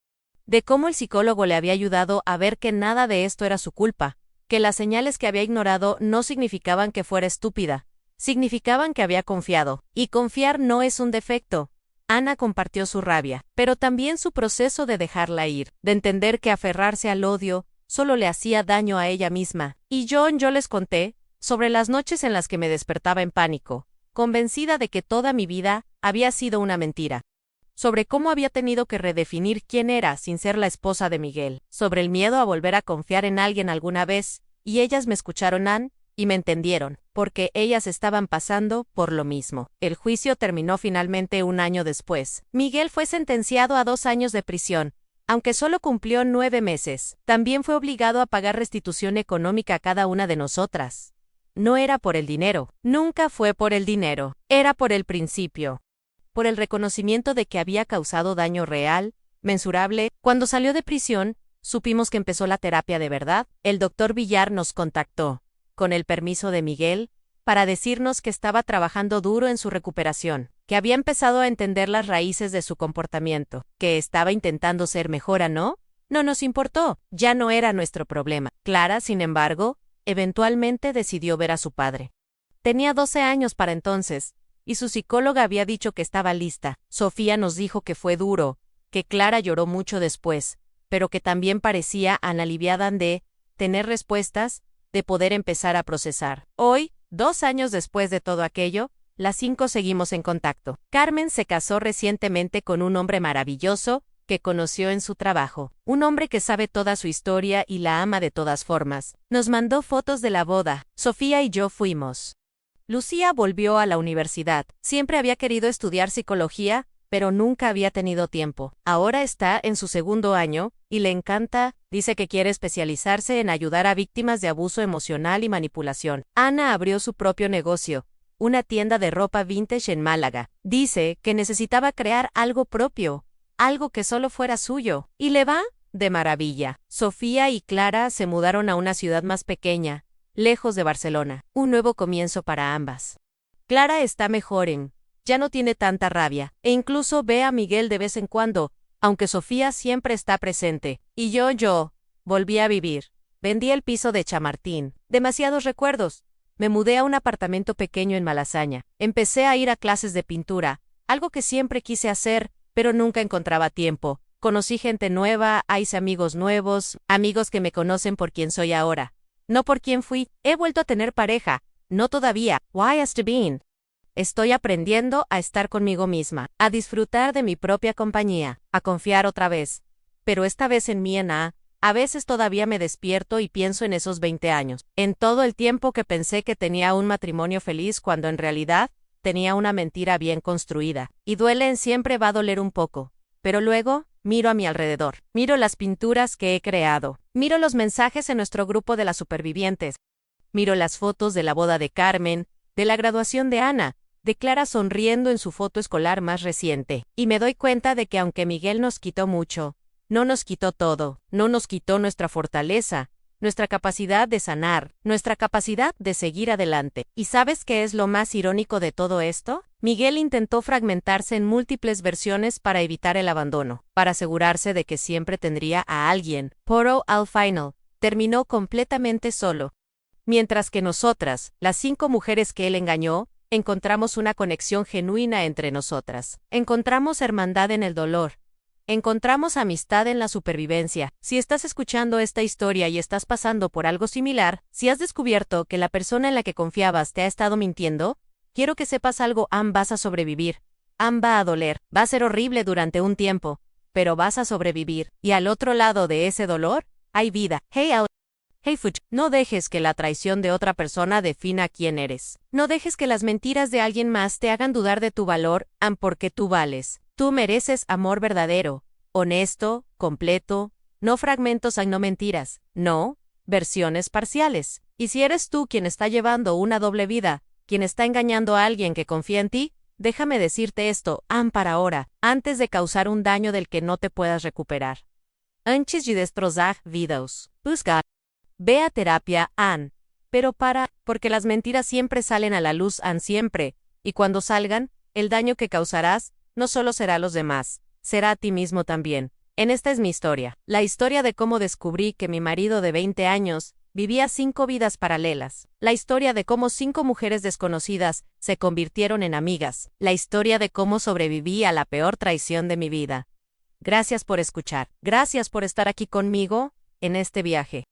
de cómo el psicólogo le había ayudado a ver que nada de esto era su culpa, que las señales que había ignorado no significaban que fuera estúpida, significaban que había confiado, y confiar no es un defecto. Ana compartió su rabia, pero también su proceso de dejarla ir, de entender que aferrarse al odio solo le hacía daño a ella misma. Y yo les conté sobre las noches en las que me despertaba en pánico, convencida de que toda mi vida había sido una mentira, sobre cómo había tenido que redefinir quién era sin ser la esposa de Miguel, sobre el miedo a volver a confiar en alguien alguna vez, y ellas me escucharon, Ann, y me entendieron, porque ellas estaban pasando por lo mismo. El juicio terminó finalmente un año después. Miguel fue sentenciado a 2 años de prisión, aunque solo cumplió 9 meses. También fue obligado a pagar restitución económica a cada una de nosotras. No era por el dinero, nunca fue por el dinero, era por el principio, por el reconocimiento de que había causado daño real, mensurable. Cuando salió de prisión, supimos que empezó la terapia de verdad. El doctor Villar nos contactó, con el permiso de Miguel, para decirnos que estaba trabajando duro en su recuperación, que había empezado a entender las raíces de su comportamiento, que estaba intentando ser mejor, ¿no? No nos importó, ya no era nuestro problema. Clara, sin embargo, eventualmente decidió ver a su padre. Tenía 12 años para entonces, y su psicóloga había dicho que estaba lista. Sofía nos dijo que fue duro, que Clara lloró mucho después, pero que también parecía aliviada de tener respuestas, de poder empezar a procesar. Hoy, 2 años después de todo aquello, las 5 seguimos en contacto. Carmen se casó recientemente con un hombre maravilloso que conoció en su trabajo. Un hombre que sabe toda su historia y la ama de todas formas. Nos mandó fotos de la boda. Sofía y yo fuimos. Lucía volvió a la universidad. Siempre había querido estudiar psicología, pero nunca había tenido tiempo. Ahora está en su 2º año, y le encanta, dice que quiere especializarse en ayudar a víctimas de abuso emocional y manipulación. Ana abrió su propio negocio, una tienda de ropa vintage en Málaga. Dice que necesitaba crear algo propio, algo que solo fuera suyo. ¿Y le va? De maravilla. Sofía y Clara se mudaron a una ciudad más pequeña, lejos de Barcelona. Un nuevo comienzo para ambas. Clara está mejor ya no tiene tanta rabia, e incluso ve a Miguel de vez en cuando, aunque Sofía siempre está presente. Y yo, volví a vivir. Vendí el piso de Chamartín. Demasiados recuerdos. Me mudé a un apartamento pequeño en Malasaña. Empecé a ir a clases de pintura, algo que siempre quise hacer, pero nunca encontraba tiempo. Conocí gente nueva, hice amigos nuevos, amigos que me conocen por quien soy ahora. No por quien fui. He vuelto a tener pareja. No todavía. Why has to been? Estoy aprendiendo a estar conmigo misma, a disfrutar de mi propia compañía, a confiar otra vez. Pero esta vez en mí a veces todavía me despierto y pienso en esos 20 años, en todo el tiempo que pensé que tenía un matrimonio feliz cuando en realidad tenía una mentira bien construida. Y siempre va a doler un poco. Pero luego, miro a mi alrededor, miro las pinturas que he creado, miro los mensajes en nuestro grupo de las supervivientes, miro las fotos de la boda de Carmen, de la graduación de Ana, de Clara sonriendo en su foto escolar más reciente, y me doy cuenta de que aunque Miguel nos quitó mucho, no nos quitó todo, no nos quitó nuestra fortaleza, nuestra capacidad de sanar, nuestra capacidad de seguir adelante. ¿Y sabes qué es lo más irónico de todo esto? Miguel intentó fragmentarse en múltiples versiones para evitar el abandono, para asegurarse de que siempre tendría a alguien, pero al final, terminó completamente solo. Mientras que nosotras, las 5 mujeres que él engañó, encontramos una conexión genuina entre nosotras. Encontramos hermandad en el dolor. Encontramos amistad en la supervivencia. Si estás escuchando esta historia y estás pasando por algo similar, si has descubierto que la persona en la que confiabas te ha estado mintiendo, quiero que sepas algo, vas a sobrevivir. Va a doler, va a ser horrible durante un tiempo, pero vas a sobrevivir. Y al otro lado de ese dolor, hay vida. Hey Fuch, no dejes que la traición de otra persona defina quién eres. No dejes que las mentiras de alguien más te hagan dudar de tu valor, porque tú vales. Tú mereces amor verdadero, honesto, completo, no fragmentos no mentiras, no, versiones parciales. Y si eres tú quien está llevando una doble vida, quien está engañando a alguien que confía en ti, déjame decirte esto, para ahora, antes de causar un daño del que no te puedas recuperar. Antes de destrozar vidas, busca. Ve a terapia, pero porque las mentiras siempre salen a la luz, siempre, y cuando salgan, el daño que causarás, no solo será a los demás, será a ti mismo también. Esta es mi historia, la historia de cómo descubrí que mi marido de 20 años vivía 5 vidas paralelas, la historia de cómo 5 mujeres desconocidas se convirtieron en amigas, la historia de cómo sobreviví a la peor traición de mi vida. Gracias por escuchar, gracias por estar aquí conmigo, en este viaje.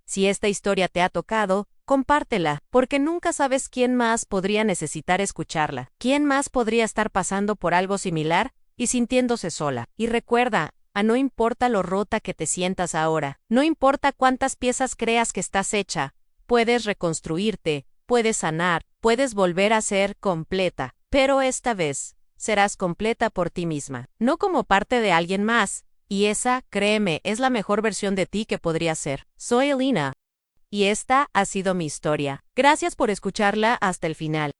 Si esta historia te ha tocado, compártela, porque nunca sabes quién más podría necesitar escucharla, quién más podría estar pasando por algo similar y sintiéndose sola. Y recuerda, no importa lo rota que te sientas ahora, no importa cuántas piezas creas que estás hecha, puedes reconstruirte, puedes sanar, puedes volver a ser completa, pero esta vez, serás completa por ti misma, no como parte de alguien más. Y esa, créeme, es la mejor versión de ti que podría ser. Soy Elina. Y esta ha sido mi historia. Gracias por escucharla hasta el final.